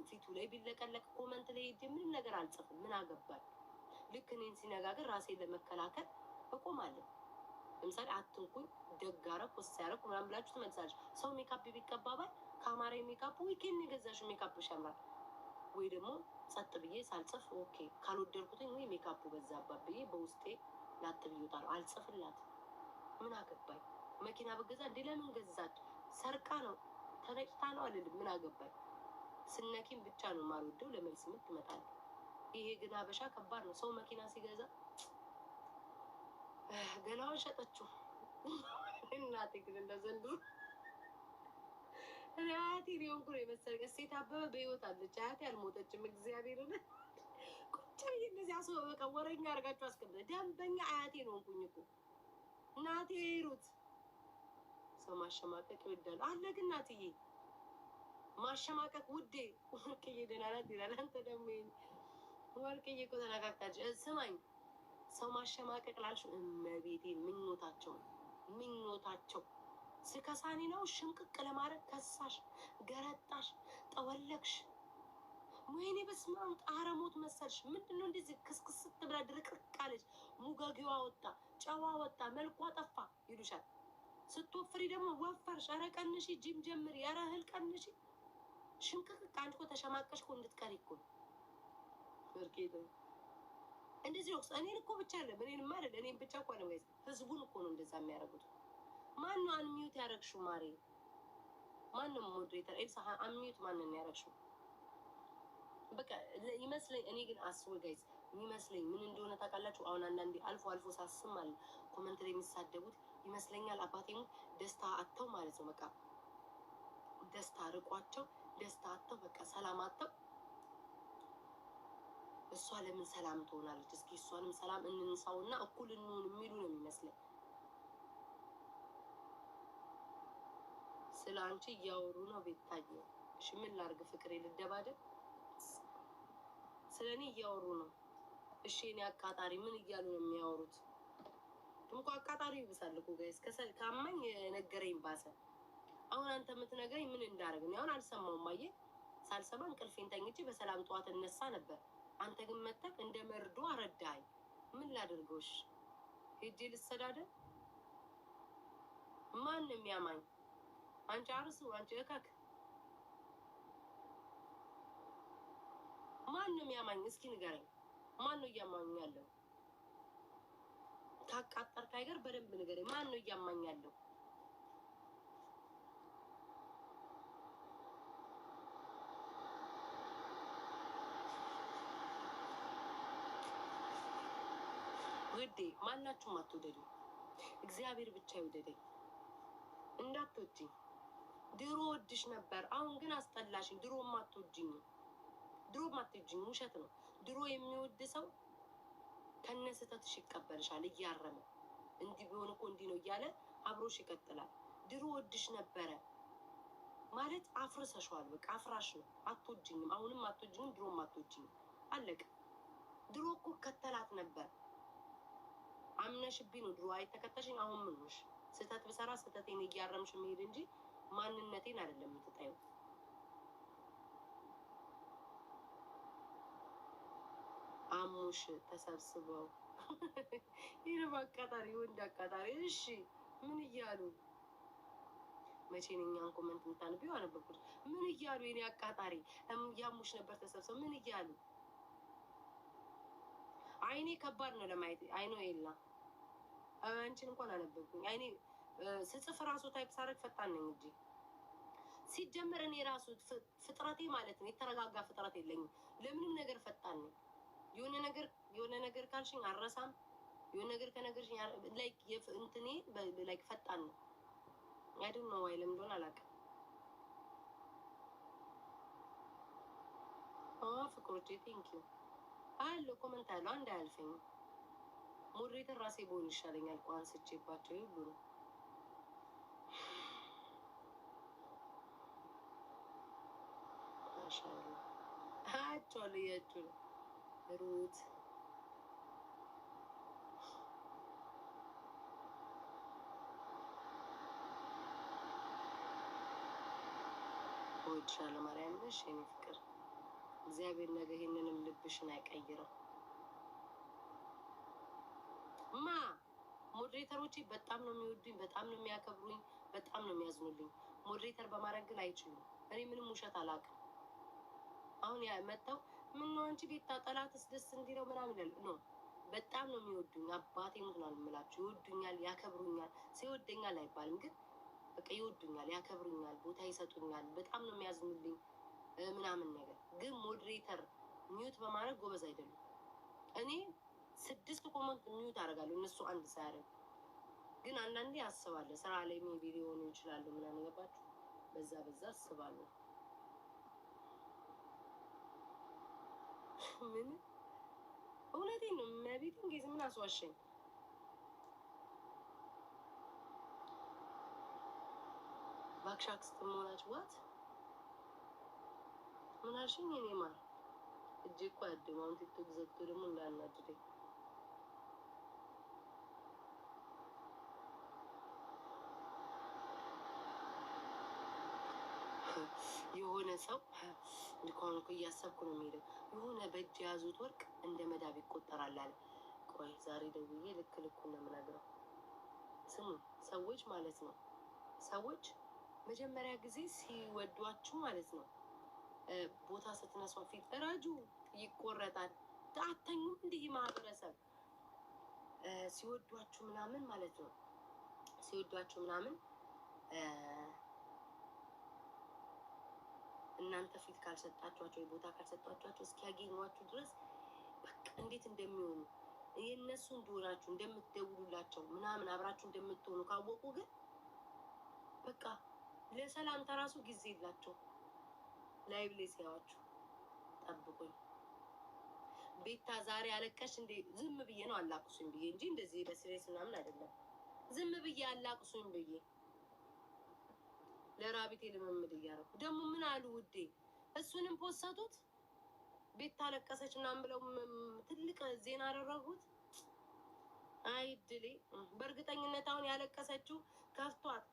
ፊቱ ላይ ቢለቀለቅ ኮመንት ላይ ሄጄ ምንም ነገር አልጽፍም። ምን አገባል? ልክ እኔን ሲነጋገር ራሴን ለመከላከል እቆማለሁ። ለምሳሌ አትንኩኝ፣ ደግ አደረኩ፣ ወስ ያደረኩ ምናምን ብላችሁ ትመልሳለች። ሰው ሜካፕ ቢቀባባል ከአማራ ሜካፕ ዊኬን የገዛሽው ሜካፕ ያምራል ወይ ደግሞ ጸጥ ብዬ ሳልጽፍ ኦኬ ካልወደድኩትኝ ወይ ሜካፑ በዛባት ብዬ በውስጤ ላጥ ብዬ እወጣለሁ። አልጽፍላትም። ምን አገባኝ? መኪና በገዛ እንዴ ለምን ገዛች? ሰርቃ ነው ተነጭታ ነው አልልም። ምን አገባኝ? ስነኪም ብቻ ነው የማልወደው። ለመልስ ምት ትመጣለህ። ይሄ ግን ሀበሻ ከባድ ነው። ሰው መኪና ሲገዛ ገላዋን ሸጠችው። እናቴ ግን እንደ ዘንድሮ አያቴ ሊሆንኩ ነው የመሰለኝ። እሴት አበበ በህይወት አለች። አያቴ አልሞተችም። እግዚአብሔርን ቁጭ ብዬ እነዚያ ሰው በቃ ወረኛ አድርጋችሁ አስቀምጠ ደንበኛ አያቴ ነው እንኩኝ እኮ እናቴ ሩት። ሰው ማሸማቀቅ ይወዳሉ አለ። ግን እናትዬ ማሸማቀቅ ውዴ ወርቅዬ ደህና ናት ይላል። አንተ ደግሞ ወርቅዬ እኮ ተነካካች። ስማኝ ሰው ማሸማቀቅ ላልሽው እመቤቴ ምኞታቸው ምኞታቸው ስከሳኒ ነው ሽንቅቅ ለማድረግ ከሳሽ፣ ገረጣሽ፣ ጠወለቅሽ። ወይኔ በስመ አብ ጣረሞት መሰልሽ። ምንድነው እንደዚህ ክስክስ ስትብላ ድርቅርቅ አለች። ሙጋጊዋ ወጣ፣ ጨዋ ወጣ፣ መልኳ ጠፋ ይሉሻል። ስትወፍሪ ደግሞ ወፈርሽ። ኧረ ቀንሺ፣ ጂም ጀምሪ፣ ኧረ እህል ቀንሺ። ሽንቅቅ አንቺ እኮ ተሸማቀሽ እኮ እንድትቀሪ እኮ ወርቄት እንደዚህ ነው። እኔን እኮ ብቻ አለ እኔን ማለት እኔን ብቻ እኮ ነው ወይስ ህዝቡን እኮ ነው እንደዛ የሚያደርጉት? ማን ነው አንሚዩት ያደረግሽው? ማሬ ማን ነው ሞዴሬተር? ኤልሳ አንሚዩት ማንን ያደረግሽው? በቃ ይመስለኝ። እኔ ግን አስቡ ጋይዝ የሚመስለኝ ምን እንደሆነ ታውቃላችሁ? አሁን አንዳንዴ አልፎ አልፎ ሳስብ ማለት ኮመንት ላይ የሚሳደቡት ይመስለኛል አባቴ ደስታ አጥተው ማለት ነው። በቃ ደስታ ርቋቸው፣ ደስታ አጥተው፣ በቃ ሰላም አጥተው እሷ ለምን ሰላም ትሆናለች? እስኪ እሷንም ሰላም እንንሳውና እኩል እንሁን የሚሉ ነው የሚመስለኝ። ስለ አንቺ እያወሩ ነው ቤታዬ። እሺ ምን ላድርግ ፍቅሬ? ልደባደብ? ስለ እኔ እያወሩ ነው። እሺ እኔ አቃጣሪ ምን እያሉ ነው የሚያወሩት? እንኳ አቃጣሪ ይብሳል እኮ ጋይስ። ካማኝ ነገረኝ ባሰ። አሁን አንተ የምትነግረኝ ምን እንዳደረግ ነው? አሁን አልሰማውም። አየህ ሳልሰማ እንቅልፌን ተኝቼ በሰላም ጠዋት እነሳ ነበር። አንተ ግን መተክ እንደ መርዶ አረዳኸኝ። ምን ላድርገውሽ? ሄጄ ልሰዳደር? ማን ነው የሚያማኝ? አንቺ አርሱ፣ አንቺ እካክ ማን ነው የሚያማኝ? እስኪ ንገረኝ። ማን ነው እያማኝ ያለው? ካቃጠርክ አይገር በደንብ ንገረኝ። ማን ነው እያማኝ ያለው? ውዴ ማናችሁም አትወደዱ። እግዚአብሔር ብቻ ይወደደኝ። እንዳትወጂኝ። ድሮ ወድሽ ነበር፣ አሁን ግን አስጠላሽኝ። ድሮም አትወጂኝ፣ ድሮም አትወጂኝ። ውሸት ነው። ድሮ የሚወድ ሰው ከነስተትሽ ይቀበልሻል እያረመ። እንዲህ ቢሆን እኮ እንዲህ ነው እያለ አብሮሽ ይቀጥላል። ድሮ ወድሽ ነበረ ማለት አፍርሰሽዋል። በቃ አፍራሽ ነው። አትወጂኝም፣ አሁንም አትወጂኝም፣ ድሮም አትወጂኝም። አለቀ። ድሮ እኮ ከተላት ነበር። አምነሽብኝ ነው ድሮ አይተከተሽኝ። አሁን ምን ሆንሽ? ስህተት ብሰራ ስህተቴን እያረምሽ መሄድ እንጂ ማንነቴን አይደለም የምትጠይው። አሙሽ ተሰብስበው ይሄን አቃጣሪ ወንድ አቃጣሪ። እሺ ምን እያሉ መቼ ነው እኛን ኮመንት የምታነቢው? አነበብኩት። ምን እያሉ የኔ አቃጣሪ ያሙሽ ነበር ተሰብስበው ምን እያሉ? አይኔ ከባድ ነው ለማየት። አይኖ የላ አንቺን እንኳን አነበብኩኝ። አይኔ ስጽፍ ራሱ ታይፕ ሳረግ ፈጣን ነኝ እንጂ ሲጀመር እኔ ራሱ ፍጥረቴ ማለት ነው የተረጋጋ ፍጥረት የለኝም። ለምንም ነገር ፈጣን ነኝ። የሆነ ነገር ካልሽኝ አረሳም። የሆነ ነገር ከነገርሽኝ ላይክ እንትኔ ላይክ ፈጣን ነው። አይደል ነው ወይ ለምን እንደሆነ አላውቅም። ፍቅሮቼ ቴንኪዩ አለው ኮመንት አለው። አንድ አያልፈኝም። ሞዴሬተር ራሴ በሆን ይሻለኛል። አንስቼባቸው ይሉ ነው። አያቸዋለሁ እያችሁ ነው ሩት ወድሻለሁ ማርያም ነሽ የኔ ፍቅር። እግዚአብሔር ነገ ይሄንንም ልብሽን አይቀይረው። ሞዴሬተሮቼ በጣም ነው የሚወዱኝ፣ በጣም ነው የሚያከብሩኝ፣ በጣም ነው የሚያዝኑልኝ። ሞዴሬተር በማድረግ ግን አይችሉም። እኔ ምንም ውሸት አላውቅም። አሁን መጥተው ምን ነው አንቺ ቤት ጠላትስ ደስ እንዲለው ምናምን ያሉ ነው። በጣም ነው የሚወዱኝ። አባቴ ሙት ነው የምላችሁ። ይወዱኛል፣ ያከብሩኛል። ሲወደኛል አይባልም ግን በቃ ይወዱኛል፣ ያከብሩኛል፣ ቦታ ይሰጡኛል። በጣም ነው የሚያዝኑልኝ ምናምን ነገር። ግን ሞዴሬተር ሚዩት በማድረግ ጎበዝ አይደሉም። እኔ 6 ኮመንት ሚዩት አደርጋለሁ እነሱ አንድ ሳያደርግ። ግን አንዳንዴ አስባለሁ ስራ ላይ ሜቢ ሊሆኑ ይችላሉ ምናምን ገባችሁ። በዛ አስባለሁ። ምን እውነቴን ነው መቤት እንጌዝ ምን አስዋሸኝ? ባክሻክስ ትሞናች ዋት ምን አልሽኝ? እኔ ማር እጄ እኮ አያድም። አሁን ቲክቶክ ዘግቶ ደግሞ እንዳናድደኝ። የሆነ ሰው እንኳን እኮ እያሰብኩ ነው የሚሄደው። የሆነ በእጅ የያዙት ወርቅ እንደ መዳብ ይቆጠራል አለ። ቆይ ዛሬ ደውዬ ልክ ልኩን ነው የምነግረው። ስሙ ሰዎች ማለት ነው፣ ሰዎች መጀመሪያ ጊዜ ሲወዷችሁ ማለት ነው ቦታ ስትነሷ ፊት ረጁ ይቆረጣል። አተኙም እንዲህ ማህበረሰብ ሲወዷችሁ ምናምን ማለት ነው። ሲወዷችሁ ምናምን እናንተ ፊት ካልሰጣችኋቸው ቦታ ካልሰጣችኋቸው እስኪያገኟችሁ ድረስ በቃ እንዴት እንደሚሆኑ የእነሱ እንደሆናችሁ እንደምትደውሉላቸው ምናምን አብራችሁ እንደምትሆኑ ካወቁ ግን በቃ ለሰላምታ ራሱ ጊዜ የላቸው። ላይቭ ላይ ሲያዋችሁ ጠብቁኝ። ቤታ ዛሬ አለቀሽ እንዴ? ዝም ብዬ ነው አላቅሱኝ ብዬ እንጂ እንደዚህ በሲሪየስ ምናምን አይደለም። ዝም ብዬ አላቅሱኝ ብዬ ለራቢቴ ልምምድ እያደረኩ ደግሞ ምን አሉ ውዴ፣ እሱንም ፖሰቱት። ቤታ አለቀሰች ምናምን ብለው ትልቅ ዜና አደረጉት። አይድሌ በእርግጠኝነት አሁን ያለቀሰችው ከፍቷት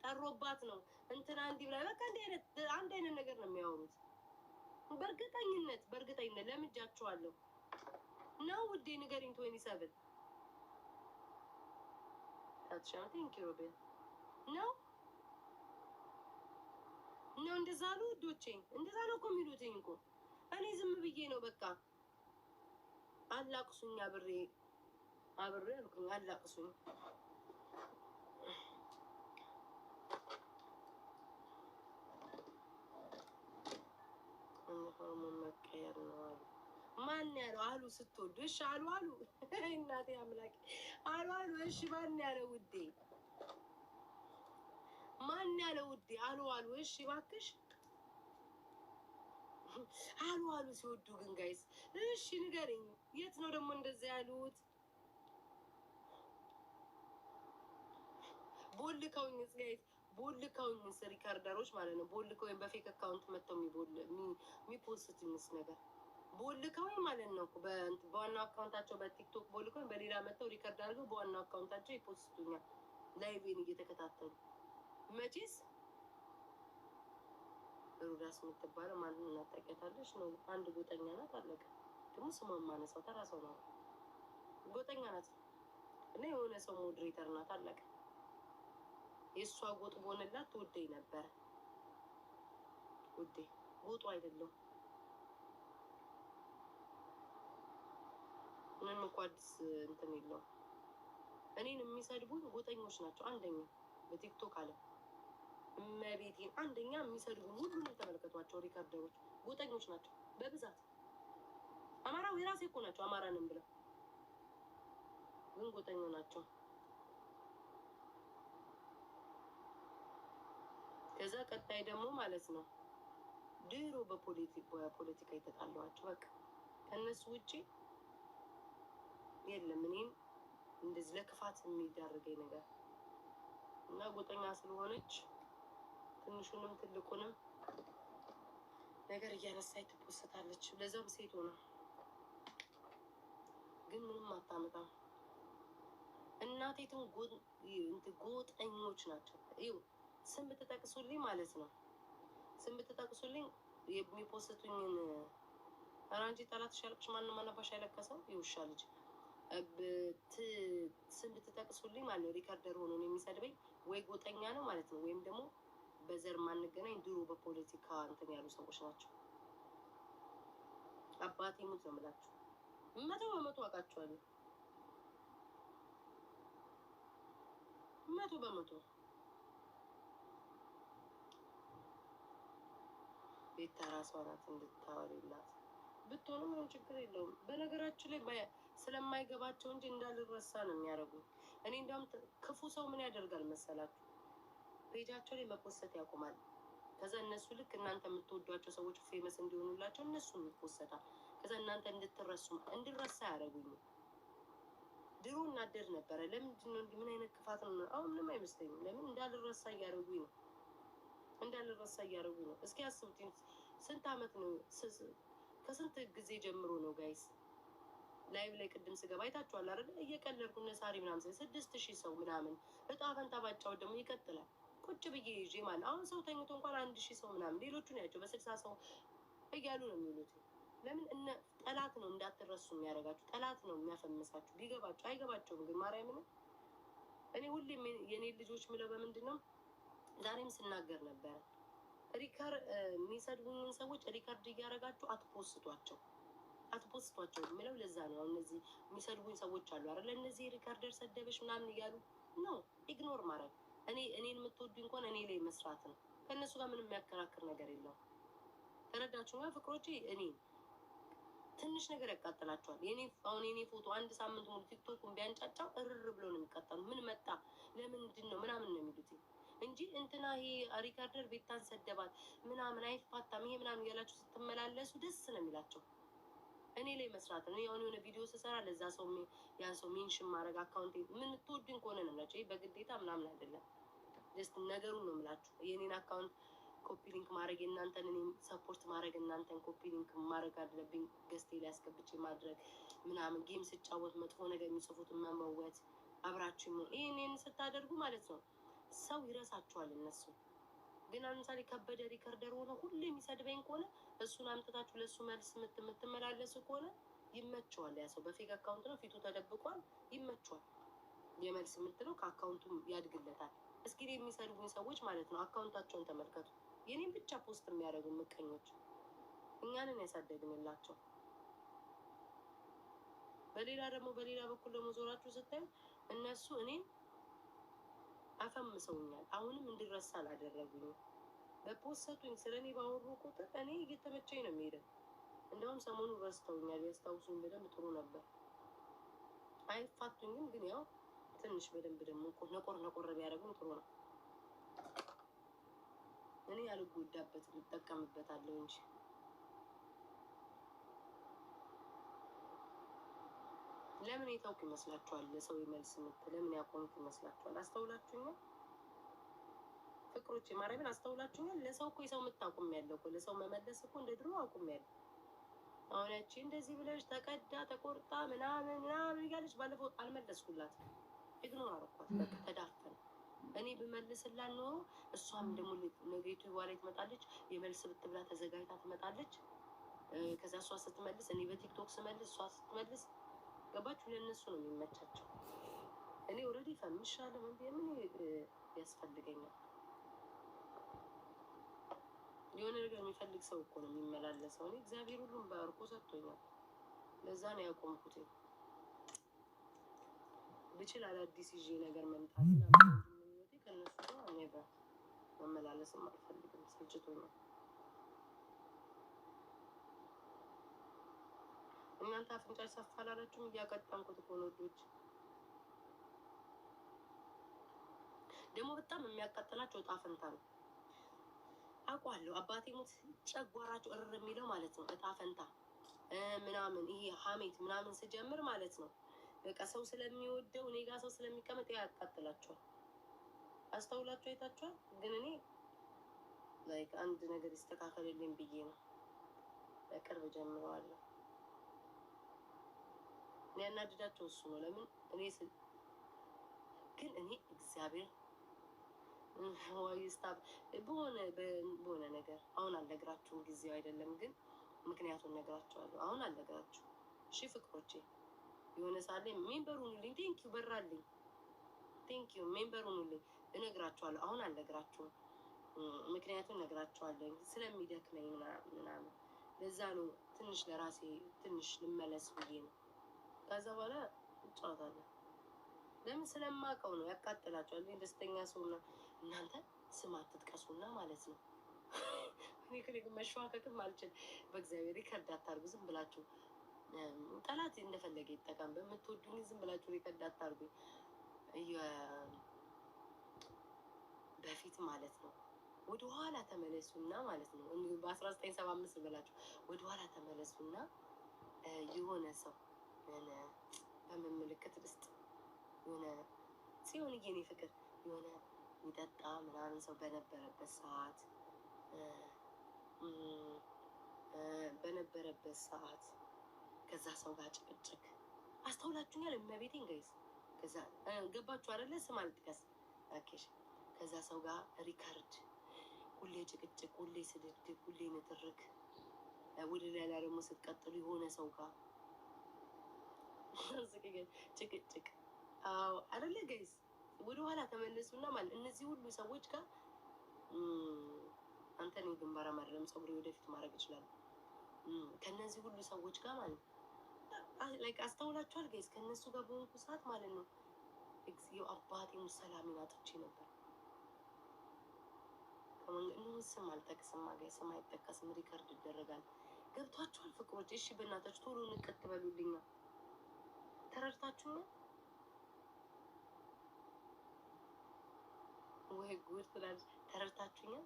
ጠሮባት ነው እንትና እንዲህ ብላ በቃ አንድ አይነት ነገር ነው የሚያወሩት። በእርግጠኝነት ለምጃቸዋለሁ ነው ውዴ። ንገሪኝ 27 ታትሻቲን ኪሮቤል ነው እንደዛ አሉ ውዶቼ። እንደዛ ነው እኮ የሚሉትኝ እኮ። እኔ ዝም ብዬ ነው በቃ አላቅሱኝ አብሬ አልኩኝ አላቅሱኝ። ሆርሞን መቀየር ነው አሉ። ማን ያለው አሉ ስትወዱ? እሺ አሉ እናቴ አምላኬ አሉ እሺ ማን ያለው ውዴ? ማን ያለው ውዴ? አሉ እሺ እባክሽ አሉ ሲወዱ ግን ጋይስ እሺ ንገረኝ። የት ነው ደግሞ እንደዚያ ያሉት? ቦልከውኝስ ጋይስ ቦልከውኝስ ሪካርደሮች ማለት ነው። ቦልከውኝ በፌክ አካውንት መጥተው የሚፖስቱኝስ ነገር ቦልከውኝ ማለት ነው። በዋናው አካውንታቸው በቲክቶክ ቦልከውኝ በሌላ መጥተው ሪካርድ አድርገው በዋናው አካውንታቸው ይፖስቱኛል። ላይቬን እየተከታተሉ መቼስ ሩዳስ የምትባለው ማንን እናታውቂያታለሽ? ነው አንድ ጎጠኛ ናት። አለቀ። ደግሞ ስሟን ማነሳው ተራሰው ነው። ጎጠኛ ናት እና የሆነ ሰው ሞዴሬተር ናት። አለቀ። የእሷ ጎጥ በሆነላት ትወደኝ ነበረ። ውዴ ጎጡ አይደለም። ምንም እኮ አዲስ እንትን የለውም። እኔን የሚሰድቡኝ ጎጠኞች ናቸው። አንደኛ በቲክቶክ አለ እመቤቴን አንደኛ የሚሰድቡኝ ሁሉንም ተመልከቷቸው። ሪካርደሮች ጎጠኞች ናቸው በብዛት። አማራው የራሴ እኮ ናቸው። አማራንም ብለው ግን ጎጠኞ ናቸው። ከዛ ቀጣይ ደግሞ ማለት ነው ድሮ በፖለቲካ የተጣለዋቸው በቃ ከእነሱ ውጭ የለም። እኔም እንደዚህ ለክፋት የሚዳርገኝ ነገር እና ጎጠኛ ስለሆነች ትንሹንም ትልቁንም ነገር እያነሳይ ትፖስታለች። ለዛም ሴት ሆነ ግን ምንም አታመጣም። እናቴትን ጎጠኞች ናቸው። ይኸው ስም ብትጠቅሱልኝ ማለት ነው ስም ብትጠቅሱልኝ የሚፖስቱኝን አራንጂ ጠላት ሻለቅሽ ማንም አነባሽ ያለቀሰው ይውሻ ልጅ ስም ብትጠቅሱልኝ ማለት ነው ሪካርደር ሆኖ ነው የሚሰድበኝ ወይ ጎጠኛ ነው ማለት ነው ወይም ደግሞ በዘር ማንገናኝ ድሮ በፖለቲካ እንትን ያሉ ሰዎች ናቸው። አባቴ ሙት ነው የምላችሁ። 100% አውቃቸዋለሁ። 100% ቤታ ራሷ ናት እንድታወሪላት ብትሆኑ ምንም ችግር የለውም። በነገራችን ላይ ስለማይገባቸው እንጂ እንዳልረሳ ነው የሚያደርጉ። እኔ እንዲያውም ክፉ ሰው ምን ያደርጋል መሰላችሁ? ፔጃቸው ላይ መፖሰት ያቆማል። ከዛ እነሱ ልክ እናንተ የምትወዷቸው ሰዎች ፌመስ እንዲሆኑላቸው እነሱ ይፖሰታል። ከዛ እናንተ እንድረሳ ያደረጉኝ። ድሮ እናደር ነበረ። ለምንድን ነው ምን አይነት ክፋት ነው? አሁን ምንም አይመስለኝም። ለምን እንዳልረሳ እያደረጉኝ ነው። እስኪ አስቡት ስንት አመት ነው? ከስንት ጊዜ ጀምሮ ነው ጋይስ ላይቭ ላይ ቅድም ስገባ አይታችኋል አይደል? እየቀለድኩ እነ ሳሪ ምናምን 6000 ሰው ምናምን እጣ ፈንታ ባጫወት ደግሞ ይቀጥላል። ቁጭ ብዬ ይዤ ማለት አሁን ሰው ተኝቶ እንኳን 1000 ሰው ምናምን ሌሎቹን ያቸው በ60 ሰው እያሉ ነው የሚሉት። ለምን ጠላት ነው እንዳትረሱ የሚያደርጋችሁ። ጠላት ነው የሚያፈምሳችሁ። ቢገባችሁ አይገባቸውም። ግን ማርያምን እኔ ሁሌም የኔ ልጆች ምለው በምንድን ነው ዛሬም ስናገር ነበረ የሚሰድቡኝን ሰዎች ሪካርድ እያደረጋችሁ አትፖስቷቸው የሚለው ለዛ ነው። እነዚህ የሚሰድቡኝ ሰዎች አሉ አይደል? እነዚህ ሪካርደር ሰደበሽ ምናምን እያሉ ነው ኢግኖር ማድረግ። እኔን የምትወዱኝ እንኳን እኔ ላይ መስራት ነው። ከእነሱ ጋር ምንም የሚያከራክር ነገር የለውም። ተረዳችሁኛ ፍቅሮቼ? እኔ ትንሽ ነገር ያቃጥላቸዋል። አሁን የኔ ፎቶ አንድ ሳምንት ሙሉ ቲክቶኩን ቢያንጫጫው እርር ብሎ ነው የሚቃጠሉ። ምን መጣ ለምንድን ነው ምናምን ነው የሚሉት እንጂ እንትና ይሄ ሪካርደር ቤታን ሰደባት ምናምን አይፋታም ይሄ ምናምን እያላችሁ ስትመላለሱ ደስ ነው የሚላቸው። እኔ ላይ መስራት ነው። የሆነ ቪዲዮ ስሰራ ለዛ ሰው ያን ሰው ሜንሽን ማድረግ አካውንቴ ምን ትወዱኝ ከሆነ ነው የምላቸው። በግዴታ ምናምን አይደለም። ጀስት ነገሩን ነው የምላችሁ። የኔን አካውንት ኮፒ ሊንክ ማድረግ የእናንተን እኔም ሰፖርት ማድረግ እናንተን ኮፒ ሊንክ ማድረግ አለብኝ። ገዝቴ ላይ አስገብቼ ማድረግ ምናምን ጌም ስጫወት መጥፎ ነገር የሚጽፉት መመወት አብራችሁ ይህንን ስታደርጉ ማለት ነው ሰው ይረሳችኋል። እነሱ ግን ለምሳሌ ከበደ ሪከርደር ሆነ ሁሌ የሚሰድበኝ ከሆነ እሱን አምጥታችሁ ለእሱ መልስ የምትመላለሱ ከሆነ ይመቸዋል። ያ ሰው በፌክ አካውንት ነው ፊቱ ተደብቋል፣ ይመቸዋል። የመልስ የምትለው ከአካውንቱ ያድግለታል። እስኪ የሚሰድቡኝ ሰዎች ማለት ነው አካውንታቸውን ተመልከቱ። የኔም ብቻ ፖስት የሚያደርጉ ምቀኞች እኛንን ያሳደግንላቸው። በሌላ በኩል ደግሞ ዞራችሁ ስታዩ እነሱ እኔን አፈምሰውኛል። አሁንም እንድረሳ አላደረጉኝም። በፖሰቱኝ ስለኔ ባወሩ ቁጥር እኔ እየተመቸኝ ነው የሚሄደው። እንደውም ሰሞኑን ረስተውኛል። ያስታውሱኝ በደንብ ጥሩ ነበር። አይፋቱኝም፣ ግን ያው ትንሽ በደንብ ደግሞ ነቆር ቢያደርጉም ጥሩ ነው። እኔ አልጎዳበትም፣ እጠቀምበታለሁ እንጂ ለምን የታውቁ ይመስላችኋል? ለሰው የመልስ ምት ለምን ያቆምኩ ይመስላችኋል? አስተውላችሁኛል ፍቅሮች? ማርያምን አስተውላችሁኛል? ለሰው እኮ የሰው ምት አቁም ያለው እኮ ለሰው መመለስ እኮ እንደ ድሮ አቁም ያለው። አሁን ያቺ እንደዚህ ብለሽ ተቀዳ ተቆርጣ ምናምን እያለች ባለፈው አልመለስኩላትም። ኢግኖር አደረኳት። በቃ ተዳፈነ። እኔ ብመልስላት ኖሮ እሷም ደግሞ ነገቱ በኋላ ትመጣለች። የመልስ ብትብላ ተዘጋጅታ ትመጣለች። ከዛ እሷ ስትመልስ እኔ በቲክቶክ ስመልስ እሷ ስትመልስ ገባችሁ? ለእነሱ ነው የሚመቻቸው። እኔ ኦልሬዲ ፈምሻለሁ። ምን ያስፈልገኛል? የሆነ ነገር የሚፈልግ ሰው እኮ ነው የሚመላለሰው። እኔ እግዚአብሔር ሁሉም ባርኮ ሰጥቶኛል። ለዛ ነው ያቆምኩት። ብችል አዳዲስ ይዤ ነገር መምጣት ከእነሱ ጋር እኔ ጋር መመላለስም አልፈልግም። ስልችቶኛል። እናንተ አፍንጫ ሰፋ አላላችሁም? እያቀጠንኩት እኮ ነው። ልጆች ደግሞ በጣም የሚያቃጥላቸው እጣ ፈንታ ነው። አውቀዋለሁ። አባቴ ሞት ጨጓራቸው እርር የሚለው ማለት ነው። እጣ ፈንታ ምናምን ይሄ ሀሜት ምናምን ስጀምር ማለት ነው። በቃ ሰው ስለሚወደው እኔ ጋር ሰው ስለሚቀመጥ ያቃጥላቸዋል። አስተውላችሁ አይታችኋል? ግን እኔ ላይክ አንድ ነገር ይስተካከልልኝ ብዬ ነው በቅርብ ጀምረዋለሁ። ያናድዳቸው እሱ ነው። ለምን እኔ ግን እኔ እግዚአብሔር ወይስታብ በሆነ ነገር አሁን አልነግራችሁም፣ ጊዜው አይደለም። ግን ምክንያቱን ነግራችኋለሁ። አሁን አልነግራችሁ። እሺ ፍቅሮቼ፣ የሆነ ሳለ ሜምበሩን ልኝ ቴንኪው በራልኝ፣ ቴንኪው ሜምበሩን ልኝ እነግራችኋለሁ። አሁን አልነግራችሁም፣ ምክንያቱን ነግራችኋለሁ። ስለሚደክመኝ ምናምን ለዛ ነው ትንሽ ለራሴ ትንሽ ልመለስ ብዬ ነው። ከዛ በኋላ እንጫወታለን። ለምን ስለማውቀው ነው። ያቃጥላቸዋል። ደስተኛ ሰው ነው። እናንተ ስም አትጥቀሱና ማለት ነው። እኔ ግን መሸዋከክም አልችል። በእግዚአብሔር ሪከርድ አታርጉ። ዝም ብላችሁ ጠላት እንደፈለገ ይጠቀም። በምትወዱኝ ዝም ብላችሁ ሪከርድ አታርጉ። በፊት ማለት ነው ወደኋላ ተመለሱና ማለት ነው። በ1975 ብላችሁ ወደኋላ ተመለሱና የሆነ ሰው በምን ምልክት ውስጥ የሆነ ሲሆን የኔ ፍቅር የሆነ የሚጠጣ ምናምን ሰው በነበረበት ሰዓት ከዛ ሰው ጋር ጭቅጭቅ አስተውላችሁኛል? እመቤቴን ጋይስ ከዛ ገባችሁ አይደለ? ስም አልጥቀስ ኦኬሽ። ከዛ ሰው ጋር ሪካርድ፣ ሁሌ ጭቅጭቅ፣ ሁሌ ስድድብ፣ ሁሌ ንትርክ። ወደ ሌላ ደግሞ ስትቀጥሉ የሆነ ሰው ጋር ጭቅጭቅ። አዎ አይደለ ጋይስ? ወደ ኋላ ተመለሱና ማለት እነዚህ ሁሉ ሰዎች ጋር አንተ ነው ግንባር ማድረም ፀጉሬ ወደፊት ማድረግ ይችላል። ከነዚህ ሁሉ ሰዎች ጋር ማለት ላይክ አስተውላችኋል ጋይስ? ከነሱ ጋር በሆንኩ ሰዓት ማለት ነው እግዚኦ አባቴ ሰላሜን አጥቼ ነበር። ስም አልጠቅስም ጋይስ፣ ስም አይጠቀስም፣ ሪከርድ ይደረጋል። ገብቷችኋል ፍቅሮች? እሺ በእናታችሁ ቶሎ ንቀት በሉልኛ። ተረድታችሁ ነው ወይ? ጉድ ትላለች። ተረድታችሁኛል?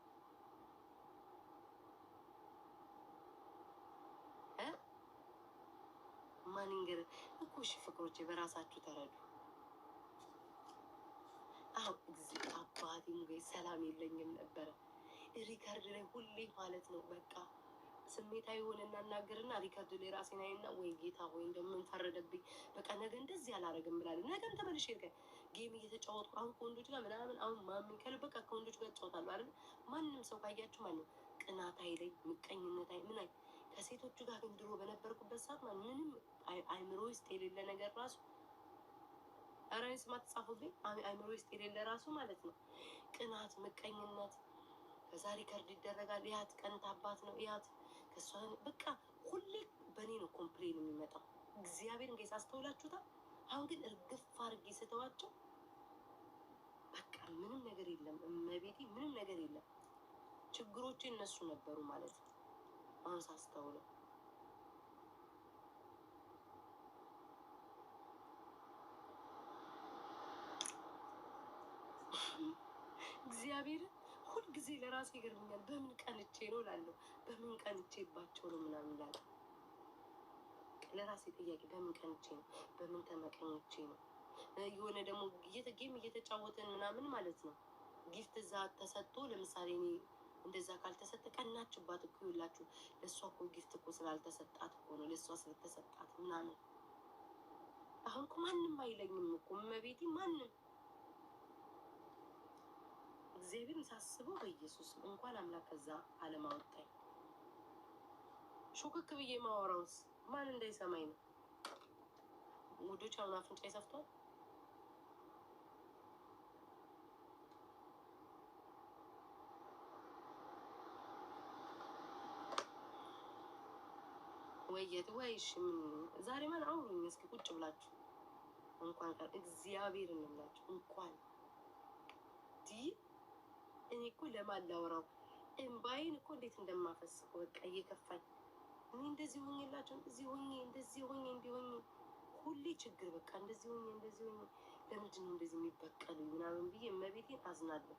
ማንንገር እኮ እሺ ፍቅሮቼ፣ በራሳችሁ ተረዱ። አዎ እግዚኦ አባቴ ጋይስ ሰላም የለኝም ነበረ። ሪከርድ ላይ ሁሌ ማለት ነው በቃ ስሜታዊ ሆነ እናናገርና ሪከርድ ላይ ራሴን አይና ወይ ጌታ ወይ እንደምን ፈረደብኝ፣ በቃ ነገ እንደዚህ አላረግም ብላለሁ። ነገም ተመልሼ ጌም እየተጫወትኩ አሁን ከወንዶች ጋር ምናምን አሁን ማምን ከል በቃ ከወንዶች ጋር እጫወታለሁ አይደል? ማንም ሰው ካያችሁ ማለት ነው ቅናት አይለኝ፣ ምቀኝነት አይ ምን አይ ከሴቶቹ ጋር ግን ድሮ በነበርኩበት ሰዓት ማለት ምንም አይምሮ ውስጥ የሌለ ነገር ራሱ አራይ ስማት ጻፉብኝ። አይምሮ ውስጥ የሌለ ራሱ ማለት ነው ቅናት፣ ምቀኝነት። ከዛ ሪከርድ ይደረጋል። ያት ቀንት አባት ነው ያት ከሷ በቃ ሁሌ በእኔ ነው ኮምፕሌን የሚመጣው። እግዚአብሔርን ጋይስ አስተውላችሁታል? አሁን ግን እርግፍ አድርጌ ስተዋቸው በቃ ምንም ነገር የለም። እመቤቴ ምንም ነገር የለም። ችግሮቼ እነሱ ነበሩ ማለት ነው። አሁን ሳስተውለው እግዚአብሔርን ሁልጊዜ ለራሴ ይገርምኛል። በምን ቀንቼ ነው እላለሁ። በምን ቀንቼባቸው ነው ምናምን እላለሁ። ለራሴ ጥያቄ በምን ቀንቼ ነው? በምን ተመቀኝቼ ነው? የሆነ ደግሞ ጌም እየተጫወተን ምናምን ማለት ነው። ጊፍት እዛ ተሰጥቶ ለምሳሌ እኔ እንደዛ ካልተሰጠ ቀናችባት እኮ ይላችሁ። ለእሷ እኮ ጊፍት እኮ ስላልተሰጣት እኮ ነው፣ ለእሷ ስለተሰጣት ምናምን። አሁን እኮ ማንም አይለኝም እኮ እመቤቴ፣ ማንም እግዚአብሔርን ሳስበው በኢየሱስ እንኳን አምላክ ከዛ ዓለም አወጣኝ። ሹክክ ብዬ ማወራውስ ማን እንዳይሰማኝ ነው? ውዶች አሁን አፍንጫ ይሰፍቷል። ወየት ወይሽ ምን ዛሬ ማን አውሩኝ እስኪ ቁጭ ብላችሁ እንኳን ቀር እግዚአብሔር እንምላችሁ እንኳን እኔ እኮ ለማን ላወራው እምባዬን እኮ እንዴት እንደማፈስቀው በቃ እየከፋኝ እኔ እንደዚህ ሆኜላቸው እንደዚህ ሆኜ እንዲሆኝ ሁሌ ችግር በቃ እንደዚህ ሆኜ ለምንድን ነው እንደዚህ የሚበቀሉ ምናምን ብዬ እመቤቴን አዝናለሁ።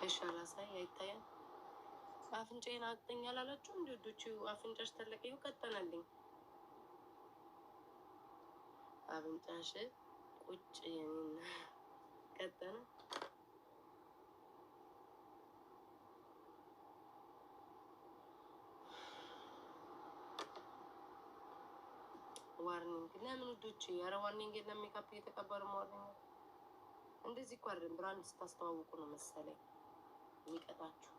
እሺ አላሳይ አይታየም። አፍንጫዬን አቅጠኛል አላችሁ እንደ ወዶቹ አፍንጫሽ ተለቀዩ ቀጠነልኝ። አፍንጫሽ ቁጭ የሚና ቀጠነ። ዋርኒንግ ለምን ወዶቹ? ኧረ ዋርኒንግ የለም። ሜካፕ እየተቀበሉ ዋርኒንግ እንደዚህ እኮ አይደለም። ብራንድ ስታስተዋውቁ ነው መሰለኝ የሚቀጣችሁ።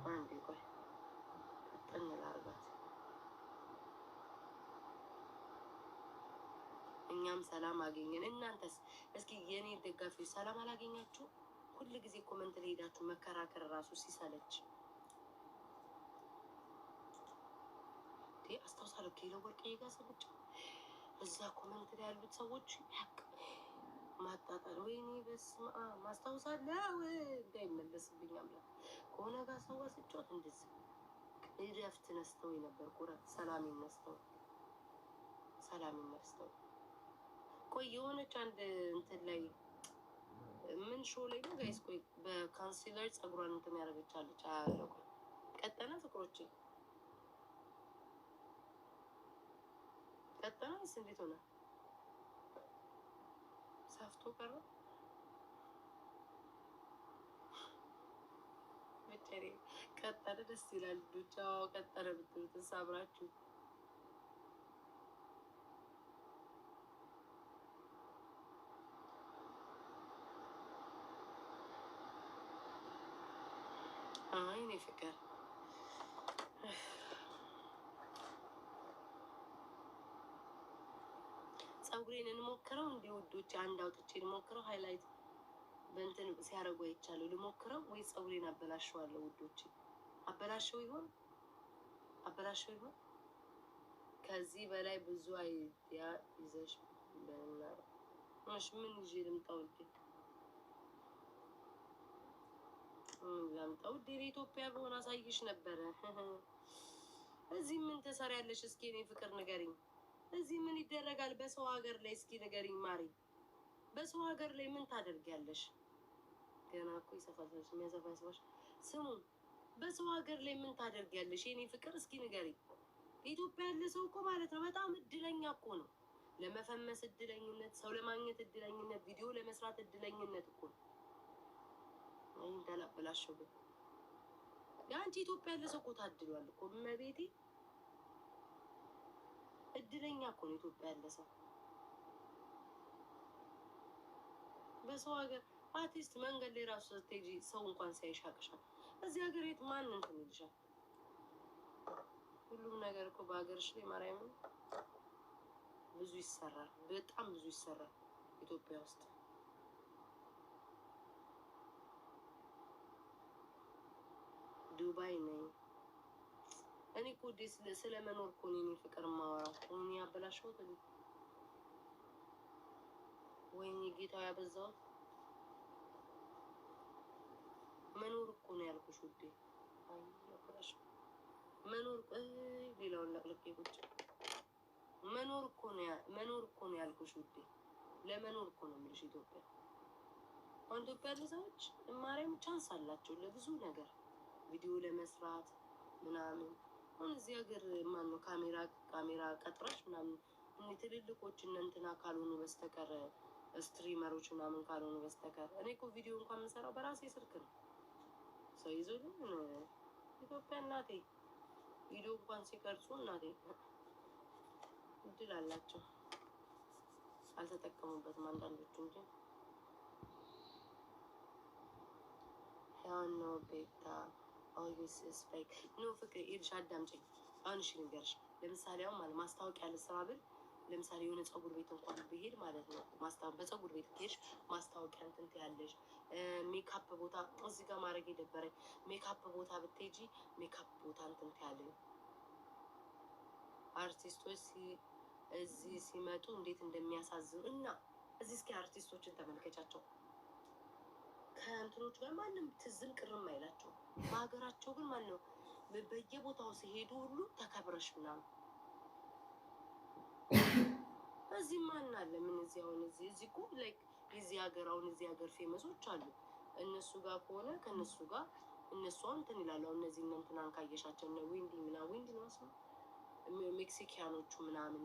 አንዴ ቆይ ቀጠን ላርጋት። እኛም ሰላም አገኘን። እናንተስ እስኪ የኔ ደጋፊዎች ሰላም አላገኛችሁ? ሁል ጊዜ ኮመንት ላይ ሄዳችሁ መከራከር ራሱ ሲሰለች አስታውሳለሁ። ኬሎ ወርቅ እየጋሰለች እዛ ኮመንት ላይ ያሉት ሰዎች ማጣጣል ወይኔ በስመ አብ ማስታውሳለሁ። እንዳይመለስብኝ አምላክ ከሆነ ጋር ሰዋ ስጫወት እንደዚህ እረፍት ነስተው የነበር ቁረት ሰላም ነስተው ቆይ የሆነች አንድ እንትን ላይ ምን ሾው ላይ ነው ጋይስ? ቆይ በካንሲለር ፀጉሯን እንትን ያደረገቻለች አያለው። ቀጠነ ፍቅሮቼ ቀጠነ ወይስ እንዴት ሆነ? ሰፍቶ ቀረ መጨሬ ቀጠነ። ደስ ይላል። ልጆቻው ቀጠነ ብትሉት ሳብራችሁ አይኔ ፍቅር ፀጉሬን እንሞክረው እንዲ ውዶች፣ አንድ አውጥቼ ልሞክረው። ሃይላይት በእንትን ሲያደርጉ አይቻለሁ። ልሞክረው ወይ ፀጉሬን አበላሸዋለሁ ውዶች? አበላሸው ይሆን? ከዚህ በላይ ብዙ አይዲያ ይዘሽ ምን ይዤ ልምጣው? ላምጣው ኢትዮጵያ በሆነ አሳይሽ ነበረ። እዚህ ምን ትሰሪያለሽ? እስኪ እኔ ፍቅር ንገሪኝ። እዚህ ምን ይደረጋል በሰው ሀገር ላይ? እስኪ ንገሪኝ ማሪ፣ በሰው ሀገር ላይ ምን ታደርጊያለሽ? ገና እኮ ይሰፋልሽ የሚያሰፋ ያስባሽ። ስሙ፣ በሰው ሀገር ላይ ምን ታደርጊያለሽ የኔ ፍቅር? እስኪ ንገሪኝ። ኢትዮጵያ ያለ ሰው እኮ ማለት ነው በጣም እድለኛ እኮ ነው። ለመፈመስ እድለኝነት፣ ሰው ለማግኘት እድለኝነት፣ ቪዲዮ ለመስራት እድለኝነት እኮ ነው። እንዳላበላሸው ግን የአንቺ ኢትዮጵያ ያለ ሰው እኮ ታድሏል እኮ እመቤቴ። እድለኛ እኮ ነው ኢትዮጵያ ያለ ሰው። በሰው ሀገር አርቲስት መንገድ ላይ ራሱ ስትሄጂ ሰው እንኳን ሳይሻቅሻል። እዚህ ሀገር የት ማን እንትን ይልሻል? ሁሉም ነገር እኮ በሀገርሽ ላይ ማርያምን ብዙ ይሰራል፣ በጣም ብዙ ይሰራል ኢትዮጵያ ውስጥ። ዱባይ ነኝ እኔ እኮ ስለ መኖር እኮ ነው ፍቅር ማወራው። እኔ ያበላሽሁት ወይኔ ጌታው ያበዛሁት። መኖር እኮ ነው ያልኩሽ ውዴ። መኖር ሌላውን ለቅልቄ ቁጭ መኖር እኮ ነው ያልኩሽ ውዴ። ለመኖር እኮ ነው የምልሽ። ኢትዮጵያ ያሉ ሰዎች ማርያም ቻንስ አላቸው ለብዙ ነገር ቪዲዮ ለመስራት ምናምን። አሁን እዚህ ሀገር ማነው ካሜራ ቀጥረሽ ምናምን ትልልቆች እነ እንትና ካልሆኑ በስተቀር ስትሪመሮች ምናምን ካልሆኑ በስተቀር እኔ እኮ ቪዲዮ እንኳን የምሰራው በራሴ ስልክ ነው። ሰው ይዞ ግን ኢትዮጵያ እናቴ ቪዲዮ እንኳን ሲቀርጹ እናቴ እድል አላቸው። አልተጠቀሙበትም አንዳንዶቹ እንጂ ያው ነው ቤታ ኦልዌይስ ስፔክ ኖ ፍቅር ይልሽ አዳምጪኝ። አሁን እሺ ንገርሽ ለምሳሌ አሁን ማለት ማስታወቂያ ልስራ ብል ለምሳሌ የሆነ ፀጉር ቤት እንኳን ብሄድ ማለት ነው በፀጉር ቤት ትሄድሽ ማስታወቂያ እንትን ትያለሽ። ሜካፕ ቦታ እዚህ ጋር ማድረግ የደበረኝ ሜካፕ ቦታ ብትሄጂ ሜካፕ ቦታ እንትን ትያለሽ። አርቲስቶች እዚህ ሲመጡ እንዴት እንደሚያሳዝኑ እና እዚህ እስኪ አርቲስቶችን ተመልከቻቸው። ከእንትኖች ጋር ማንም ትዝም ቅርም አይላቸው። በሀገራቸው ግን ማን ነው በየቦታው ሲሄዱ ሁሉ ተከብረሽ ምናምን። እዚህ ማን አለ ምን እዚህ አሁን እዚህ እኮ ላይክ የዚህ ሀገር አሁን እዚህ ሀገር ፌመሶች አሉ። እነሱ ጋር ከሆነ ከእነሱ ጋር እነሱ እንትን ይላሉ። እነዚህ እንትናን ካየሻቸው እነ ዊንዲ ምናምን ዊንዲ ነው ስሙ ሜክሲካኖቹ ምናምን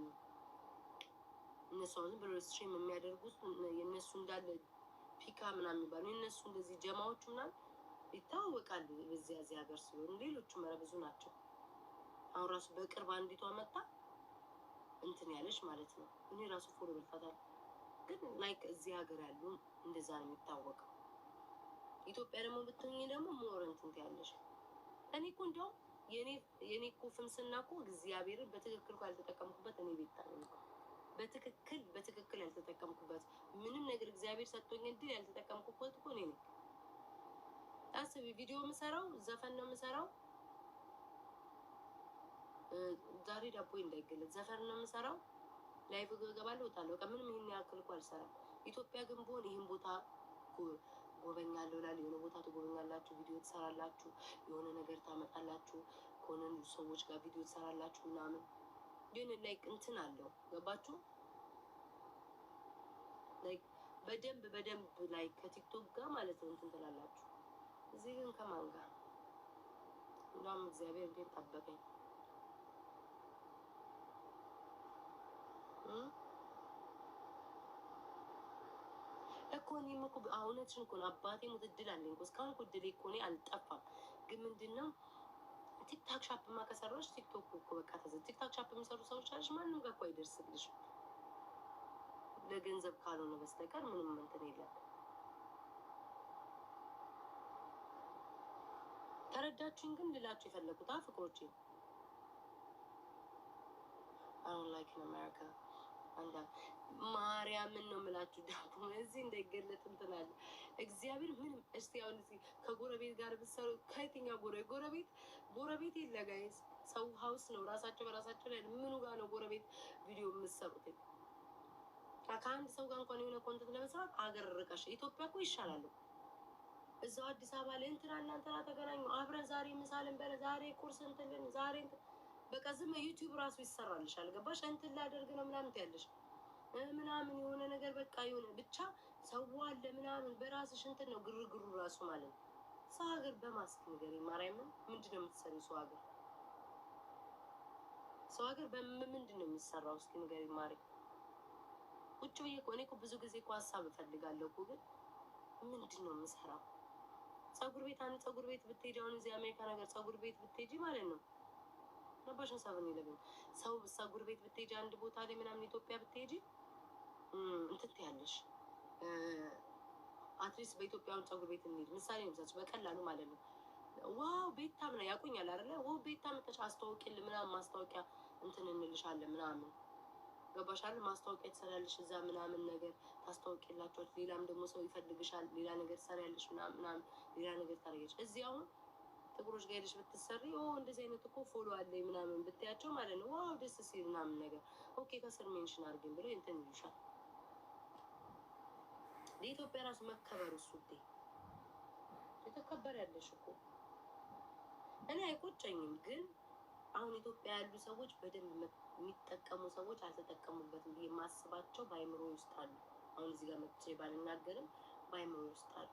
እነሱ አሁን ብሎ ስትሪም የሚያደርጉት የእነሱ እንዳለ ፒካ ምናምን የሚባሉ የእነሱ እንደዚህ ጀማዎቹ ምናምን ይታወቃሉ። በዚህ ሀገር ሲሆኑ ሌሎቹ መረ ብዙ ናቸው። አሁን ራሱ በቅርብ አንዲቷ መጣ እንትን ያለች ማለት ነው። እኔ ራሱ ፎሎ በልፋታል። ግን ላይክ እዚህ ሀገር ያሉ እንደዛ ነው የሚታወቀው። ኢትዮጵያ ደግሞ ብትሆኚ ደግሞ ሞር እንትን ያለሽ። እኔ እኮ እንዲያውም የኔ እኮ ፍምስና እኮ እግዚአብሔርን በትክክል እኮ ያልተጠቀምኩበት እኔ ቤታ ነው። በትክክል ያልተጠቀምኩበት ምንም ነገር እግዚአብሔር ሰጥቶኝ እንድል ያልተጠቀምኩበት እኮ እኔ ነኝ። አስቢ፣ ቪዲዮ የምሰራው ዘፈን ነው የምሰራው። ዛሬ ዳቦ እንዳይገለጽ ዘፈን ነው የምሰራው። ላይቭ እገባለሁ እወጣለሁ። በቃ ምንም ይሄን ያክል እኮ አልሰራም። ኢትዮጵያ ግን ብሆን ይህን ቦታ ጎበኛለሁ እላለሁ። የሆነ ቦታ ትጎበኛላችሁ፣ ቪዲዮ ትሰራላችሁ፣ የሆነ ነገር ታመጣላችሁ፣ ከሆነ ሰዎች ጋር ቪዲዮ ትሰራላችሁ ምናምን። ግን ላይክ እንትን አለው ገባችሁ? ላይክ በደንብ ላይ ከቲክቶክ ጋር ማለት ነው እንትን ትላላችሁ። እዚህ ግን ከማን ጋር እንደውም እግዚአብሔር እንዴት ጠበቀኝ እኮ እኔም እኮ እውነትሽን እኮ ነው። አባቴ ሞት እድል አለኝ እኮ እስካሁን እኮ እድሌ እኮ እኔ አልጠፋም። ግን ምንድን ነው ቲክታክ ሻፕማ ከሰራሽ ቲክቶክ እኮ በቃ ቲክታክ ሻፕ የሚሰሩ ሰዎች አለሽ ማንም ጋር እኮ አይደርስልሽም ለገንዘብ ካልሆነ በስተቀር ምንም እንትን የለም። ተረዳችሁኝ? ግን ልላችሁ የፈለጉት ፍቅሮቼ አሁን ላይክ ኢን አሜሪካ አንዳ ማርያምን ነው የምላችሁ። ዳቦ እዚህ እንዳይገለጥ እንትን አለ እግዚአብሔር ምንም። እስቲ አሁን እዚህ ከጎረቤት ጋር ብትሰሩ ከየትኛው ጎረቤት የለ ጋይስ፣ ሰው ሀውስ ነው ራሳቸው በራሳቸው ላይ ምኑ ጋር ነው ጎረቤት ቪዲዮ የምትሰሩት? ከአንድ ሰው ጋር እንኳን የሆነ ኮንተንት ለመስራት አገር ርቀሽ ኢትዮጵያ እኮ ይሻላሉ። እዛው አዲስ አበባ ላይ እንትና ተገናኙ አብረን ዛሬ ምሳልን በለ ዛሬ ቁርስ እንትልን ዛሬ በቃ ዝም ዩቲዩብ ራሱ ይሰራልሻል። ገባሽ? እንትን ላደርግ ነው ምናምን ትያለሽ ምናምን የሆነ ነገር በቃ የሆነ ብቻ ሰው አለ ምናምን በራስሽ እንትን ነው ግርግሩ ራሱ ማለት ነው። ሰው ሀገር በማስክ ነገር ማርያምን ምንድን ነው የምትሰሪው? ሰው ሀገር በምንድን ነው የሚሰራው? እስኪ ንገሪ ማሪ። ቁጭ ብዬ እኮ እኔ እኮ ብዙ ጊዜ እኮ ሀሳብ እፈልጋለሁ እኮ ግን ምንድን ነው የምሰራው? ፀጉር ቤት አንድ ፀጉር ቤት ብትሄጂ አሁን እዚህ አሜሪካ ነገር ፀጉር ቤት ብትሄጂ ማለት ነው ነባሽን ሳብን ይለብን ሰው ፀጉር ቤት ብትሄጂ አንድ ቦታ ላይ ምናምን ኢትዮጵያ ብትሄጂ እንትን ትያለሽ። አትሊስት በኢትዮጵያውን ፀጉር ቤት እንሂድ ምሳሌ ነው በቀላሉ ማለት ነው። ዋው ቤታ ምናምን ያቁኛል አይደለ? ዋው ቤታ መጣች አስተዋውቂልን ምናምን ማስታወቂያ እንትን እንልሻለን ምናምን ገባሻል? ማስታወቂያ ትሰሪያለሽ እዛ ምናምን ነገር ታስታውቂላቸዋል። ሌላም ደግሞ ሰው ይፈልግሻል። ሌላ ነገር ትሰሪያለሽ ምናምን ሌላ ነገር ታደርጊያለሽ። እዚህ አሁን ጥቁሮች ጋር ሄደሽ ብትሰሪ እንደዚህ አይነት እኮ ፎሎ አለኝ ምናምን ብትያቸው ማለት ነው ዋው ደስ ሲል ምናምን ነገር ኦኬ ከስር ሜንሽን አድርገን ብሎ እንትን ይሉሻል። ለኢትዮጵያ ራሱ መከበር እሱ የተከበር ያለሽ እኮ እኔ አይቆጨኝም። ግን አሁን ኢትዮጵያ ያሉ ሰዎች በደንብ የሚጠቀሙ ሰዎች አልተጠቀሙበትም ብዬ የማስባቸው በአይምሮ ውስጥ አሉ። አሁን እዚህ ጋር መጥቼ ባልናገርም በአይምሮ ውስጥ አሉ።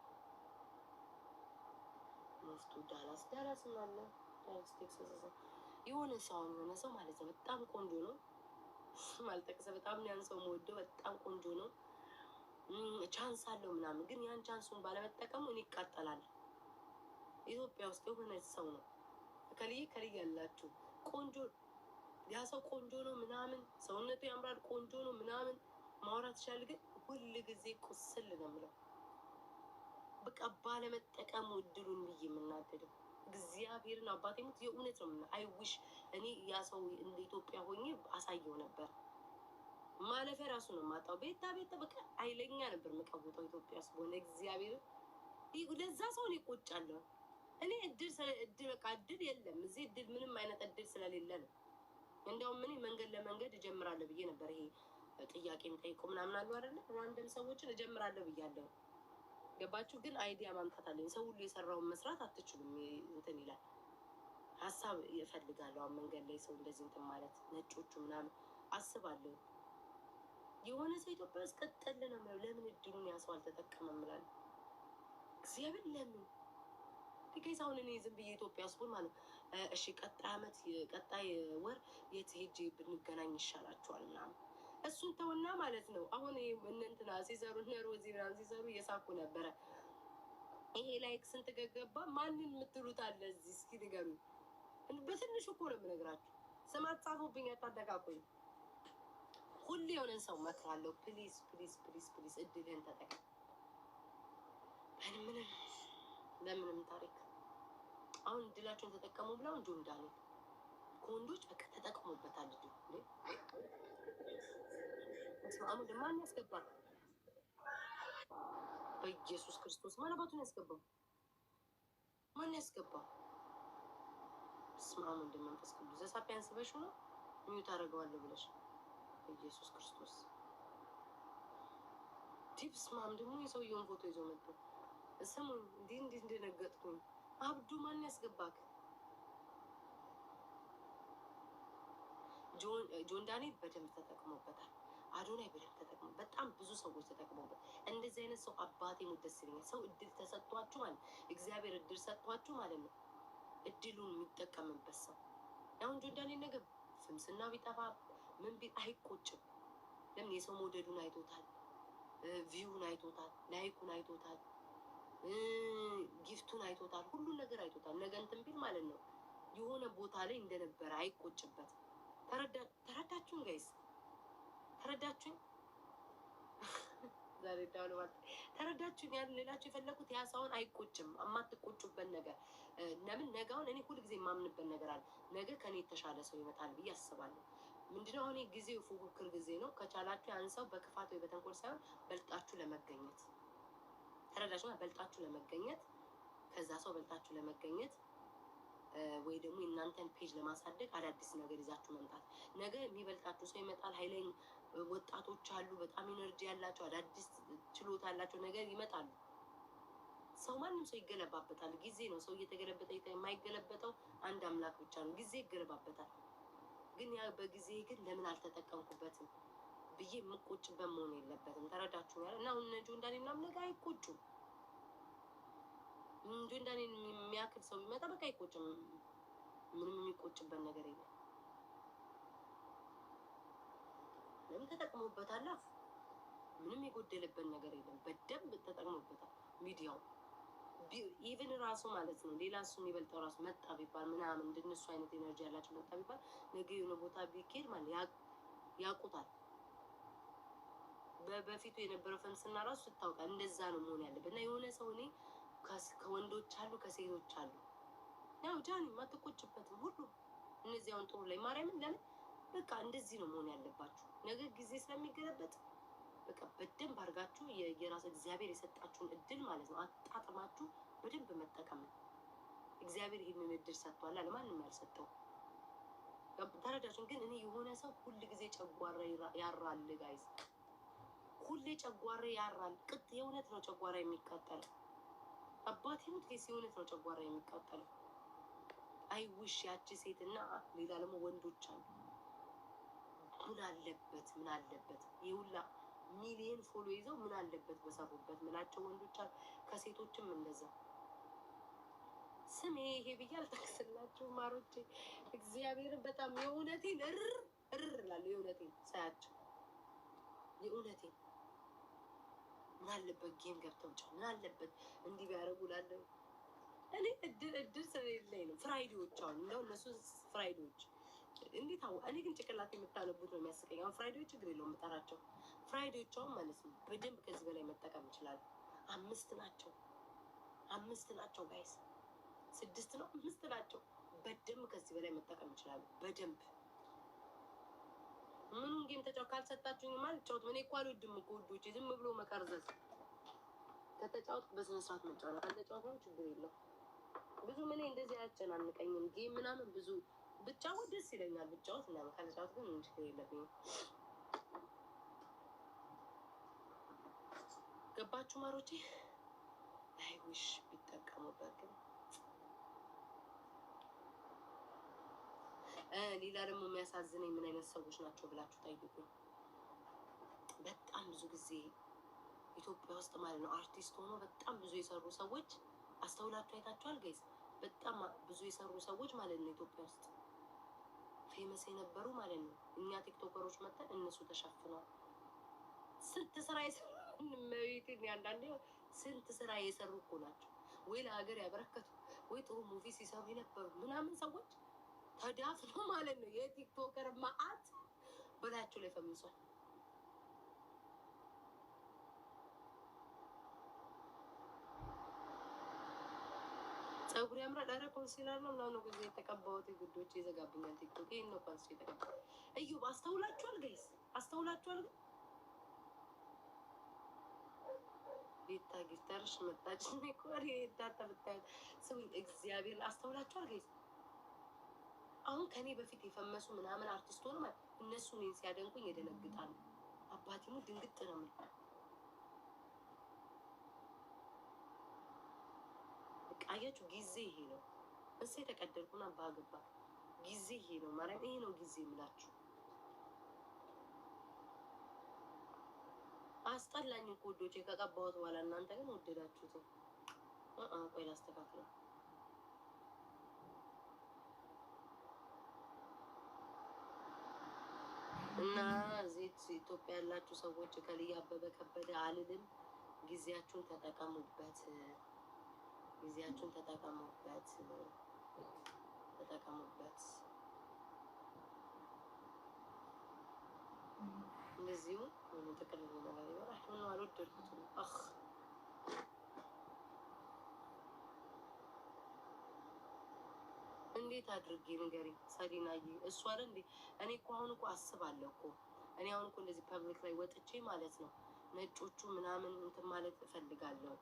መፍቱ ዳላስ አለ ዳላስ ቴክሳስ የሆነ ሰው ማለት ነው በጣም ቆንጆ ነው። ማልጠቅሰ በጣም ያን ሰው መወደው በጣም ቆንጆ ነው። ቻንስ አለው ምናምን ግን ያን ቻንሱን ባለመጠቀሙ እኔ ይቃጠላል። ኢትዮጵያ ውስጥ የሆነ ሰው ነው ከልይ ያላችሁ ቆንጆ ያ ሰው ቆንጆ ነው ምናምን ሰውነቱ ያምራል ቆንጆ ነው ምናምን ማውራት ይችላል። ግን ሁል ጊዜ ቁስል ነው የምለው በቃ ባለመጠቀሙ እድሉን ብዬ የምናደደው እግዚአብሔርን አባቴ ሙት የእውነት ነው። አይውሽ እኔ ያ ሰው እንደ ኢትዮጵያ ሆኜ አሳየው ነበር። ማለፈ ራሱ ነው ማጣው ቤታ በቃ አይለኛ ነበር መቀውጠው ኢትዮጵያ ውስጥ ሆነ እግዚአብሔር ለዛ ሰው ነው ይቆጫለሁ። እኔ እድል በቃ እድል የለም እዚህ እድል ምንም አይነት እድል ስለሌለ ነው። እንደውም እኔ መንገድ ለመንገድ እጀምራለሁ ብዬ ነበር። ይሄ ጥያቄ የሚጠይቁ ምናምን አሉ አይደለ ራንደም ሰዎችን እጀምራለሁ ብያለሁ። ገባችሁ? ግን አይዲያ ማምጣት አለኝ። ሰው ሁሉ የሰራውን መስራት አትችሉም እንትን ይላል። ሀሳብ እፈልጋለሁ። አሁን መንገድ ላይ ሰው እንደዚህ እንትን ማለት ነጮቹ ምናምን አስባለሁ። የሆነ ሰው ኢትዮጵያ ውስጥ ቀጠል ነው የምለው ለምን እድሉን ያ ሰው አልተጠቀመም እላለሁ። እግዚአብሔር ለምን ቲኬስ አሁን እኔ ዝም ብዬ ኢትዮጵያ ውስጥ ማለት እሺ ቀጣይ ወር የት ሄጄ ብንገናኝ ይሻላችኋል ምናምን እሱን ተውና ማለት ነው። አሁን እንትና ሲሰሩ ሮዚ ምናምን ሲሰሩ እየሳኩ ነበረ። ይሄ ላይክ ስንት ገባ ማንን የምትሉት አለ እዚህ እስኪ ንገሩ። በትንሹ እኮ ነው የምነግራችሁ። ስም አትጻፉብኝ፣ አታደቃቁኝ። ሁሌ የሆነን ሰው መክራለሁ። ፕሊዝ ፕሊዝ ፕሊዝ ፕሊዝ እድልህን ተጠቀም። ለምንም ታሪክ አሁን እድላቸውን ተጠቀሙ ብለው ጆን ዳንኤል ከወንዶች በቃ ተጠቅሞበታል። አሁን ማን ያስገባል? በኢየሱስ ክርስቶስ ማለባቱን ያስገባው ማን ያስገባው? ስማሙ እንደመንፈስ ቅዱስ ዘሳፒያን ስበሽ ነው ሚዩት አደርገዋለሁ ብለሽ በኢየሱስ ክርስቶስ ቲፕስ ማም ደግሞ የሰውየውን ፎቶ ይዞ መጥቶ ስሙን እንዲህ እንደነገጥኩኝ አብዱ ማን ያስገባክ? ጆን ዳንኤል በደንብ ተጠቅሞበታል። አዶናይ በደንብ ተጠቅሞ በጣም ብዙ ሰዎች ተጠቅሞበት። እንደዚህ አይነት ሰው አባቴ ሙት ደስ ይለኛል። ሰው እድል ተሰጥቷችሁ ማለት እግዚአብሔር እድል ሰጥቷችሁ ማለት ነው እድሉን የሚጠቀምበት ሰው። አሁን ጆን ዳንኤል ነገር ፍምስና ቢጠፋ ምን ቢል አይቆጭም። ለምን የሰው መውደዱን አይቶታል፣ ቪውን አይቶታል፣ ላይኩን አይቶታል፣ ጊፍቱን አይቶታል፣ ሁሉን ነገር አይቶታል። ነገ እንትን ቢል ማለት ነው የሆነ ቦታ ላይ እንደነበረ አይቆጭበትም። ተረዳችሁን ጋይስ? ተረዳችሁኝ? ዛሬ ዳውሎ ማለት ተረዳችሁኝ? ያን ሌላችሁ የፈለኩት ያ ሰውን አይቆጭም። የማትቆጩበት ነገር ለምን ነገውን እኔ ሁልጊዜ የማምንበት ነገር አለ። ነገ ከኔ የተሻለ ሰው ይመጣል ብዬ አስባለሁ። ምንድነው አሁን ጊዜው ፉክክር ጊዜ ነው። ከቻላችሁ ያን ሰው በክፋት ወይ በተንኮል ሳይሆን በልጣችሁ ለመገኘት ተረዳችሁ? በልጣችሁ ለመገኘት ከዛ ሰው በልጣችሁ ለመገኘት ወይ ደግሞ የእናንተን ፔጅ ለማሳደግ አዳዲስ ነገር ይዛችሁ መምጣት። ነገ የሚበልጣችሁ ሰው ይመጣል። ኃይለኝ ወጣቶች አሉ፣ በጣም ኢነርጂ ያላቸው አዳዲስ ችሎታ ያላቸው ነገር ይመጣሉ። ሰው ማንም ሰው ይገለባበታል። ጊዜ ነው ሰው እየተገለበጠ የማይገለበጠው አንድ አምላክ ብቻ ነው። ጊዜ ይገለባበታል። ግን ያ በጊዜ ግን ለምን አልተጠቀምኩበትም ብዬ የምቆጭበት መሆን የለበትም። ተረዳችሁ? እና አሁን ጆን ዳንኤል ምናምን ነገር አይቆጩም። ጆን ዳንኤል የሚያክል ሰው ቢመጣ በቃ አይቆጭም። ምንም የሚቆጭበት ነገር የለም። ለምን ተጠቅሞበታል? ምንም የጎደለበት ነገር የለም። በደንብ ተጠቅሞበታል። ሚዲያው ኢቭን ራሱ ማለት ነው ሌላ እሱ የሚበልጠው ራሱ መጣ ቢባል ምናምን እንደነሱ አይነት ኤነርጂ ያላቸው መጣ ቢባል ነገ የሆነ ቦታ ቢኬድ ማለት ያውቁታል። በፊቱ የነበረው ፈምስና ራሱ ስታውቃል። እንደዛ ነው መሆን ያለበት። እና የሆነ ሰው እኔ ከወንዶች አሉ ከሴቶች አሉ ያው ጃኒ ማትቆጭበትም ሁሉ እነዚያውን ጥሩ ላይ ማርያምን ለምን በቃ እንደዚህ ነው መሆን ያለባችሁ። ነገ ጊዜ ስለሚገለበጥ በቃ በደንብ አድርጋችሁ የራስ እግዚአብሔር የሰጣችሁን እድል ማለት ነው አጣጥማችሁ በደንብ መጠቀም ነው። እግዚአብሔር ይህንን እድል ሰጥቷል፣ ለማንም ያልሰጠው ተረዳችሁን? ግን እኔ የሆነ ሰው ሁል ጊዜ ጨጓራ ያራል ጋይዝ፣ ሁሌ ጨጓራ ያራል። ቅጥ የእውነት ነው ጨጓራ የሚቃጠለው። አባቴ ሙት ኬስ የእውነት ነው ጨጓራ የሚቃጠለው። አይውሽ ያቺ ሴትና ሌላ ደግሞ ወንዶች አሉ። ምን አለበት ምን አለበት የሁላ ሚሊየን ፎሎ ይዘው ምን አለበት በሰሩበት ምላቸው ወንዶች አሉ። ከሴቶችም እንደዛ ስም ይሄ ብዬ አልጠቅስላችሁ ማሮቼ። እግዚአብሔርን በጣም የእውነቴን እርር እላለሁ። የእውነቴን ሳያቸው የእውነቴን ምን አለበት ጌም ገብተው ጫ ምን አለበት እንዲህ ቢያደርጉ ላለሁ እኔ እድል ስለሌለኝ ነው። ፍራይዴዎች አሁን እንደው እነሱ ፍራይዴዎች እንዴት እኔ ግን ጭቅላት የምታነቡት ነው የሚያስቀኝ። አሁን ፍራይዴዎች ችግር የለውም የምጠራቸው ፍራይዴዎች አሁን ማለት ነው በደንብ ከዚህ በላይ መጠቀም ይችላሉ። 5 ናቸው ጋይስ፣ 6 ነው 5 ናቸው። በደንብ ከዚህ በላይ መጠቀም ይችላሉ። በደንብ ምኑን ጌም ተጫው ካልሰጣችሁኝ ማለት ጫወት። እኔ እኮ አልወድም እኮ ውዶቼ፣ ዝም ብሎ መቀርዘዝ። ከተጫወት በስነ ስርዓት መጫወት፣ ካልተጫወት ነው ችግር የለው። ብዙ ምን እንደዚህ አያጨናንቀኝም። ጌም ምናምን ብዙ ብጫወት ደስ ይለኛል፣ ብጫወት ምናምን። ካልተጫወት ግን ምን ችግር የለብኝም። ገባችሁ ማሮቼ? አይ ውሽ ቢጠቀሙበት ግን። ሌላ ደግሞ የሚያሳዝነኝ ምን አይነት ሰዎች ናቸው ብላችሁ ጠይቁኝ። በጣም ብዙ ጊዜ ኢትዮጵያ ውስጥ ማለት ነው አርቲስት ሆኖ በጣም ብዙ የሰሩ ሰዎች አስተውላችሁ አይታችኋል ጋይስ? በጣም ብዙ የሰሩ ሰዎች ማለት ነው ኢትዮጵያ ውስጥ ፌመስ የነበሩ ማለት ነው። እኛ ቲክቶከሮች መጠን እነሱ ተሸፍነዋል። ስንት ስራ የሰሩ መቤትን አንዳንዴ ስንት ስራ የሰሩ እኮ ናቸው። ወይ ለሀገር ያበረከቱ ወይ ጥሩ ሙቪ ሲሰሩ የነበሩ ምናምን ሰዎች ተዳፍነው ማለት ነው። የቲክቶከር መዓት በላያቸው ላይ ፈምሷል። ጸጉር ያምራል። ኧረ ኮንሲለር ነው ምናምን ጊዜ የተቀባሁት ጉዶች ይዘጋብኛል ቲክቶክ። ይህን ነው ኳንስ የተቀባው። እዩብ አስተውላችኋል ጋይስ? አስተውላችኋል? ቤታ ጊታርሽ መጣች። ኮሪ ዳታ ብታዩት ስሙ እግዚአብሔር አስተውላችኋል ጋይስ? አሁን ከኔ በፊት የፈመሱ ምናምን አርቲስት ሆነ ማለት እነሱ እኔን ሲያደንቁኝ የደነግጣሉ። አባቴሙ ድንግጥ ነው ምን አያችሁ? ጊዜ ይሄ ነው። እሴ የተቀደልኩና ባገባ ጊዜ ይሄ ነው ማለት ይሄ ነው ጊዜ የምላችሁ። አስጠላኝ እኮ ወዶቼ ከቀባሁት በኋላ እናንተ ግን ወደዳችሁት። ቆይ ላስተካክለው እና እዚህ ኢትዮጵያ ያላችሁ ሰዎች ከልያ አበበ ከበደ አልልም። ጊዜያችሁን ተጠቀሙበት፣ ጊዜያችሁን ተጠቀሙበት፣ ተጠቀሙበት። እንደዚሁ ጥቅል ነገር ይበራል። ምን አልወደድኩትም። እንዴት አድርጌ ንገሪኝ ሰሊናዬ። እሱ አይደል እንዴ? እኔ እኮ አሁን እኮ አስባለሁ እኮ እኔ አሁን እኮ እንደዚህ ፐብሊክ ላይ ወጥቼ ማለት ነው ነጮቹ ምናምን እንትን ማለት እፈልጋለሁ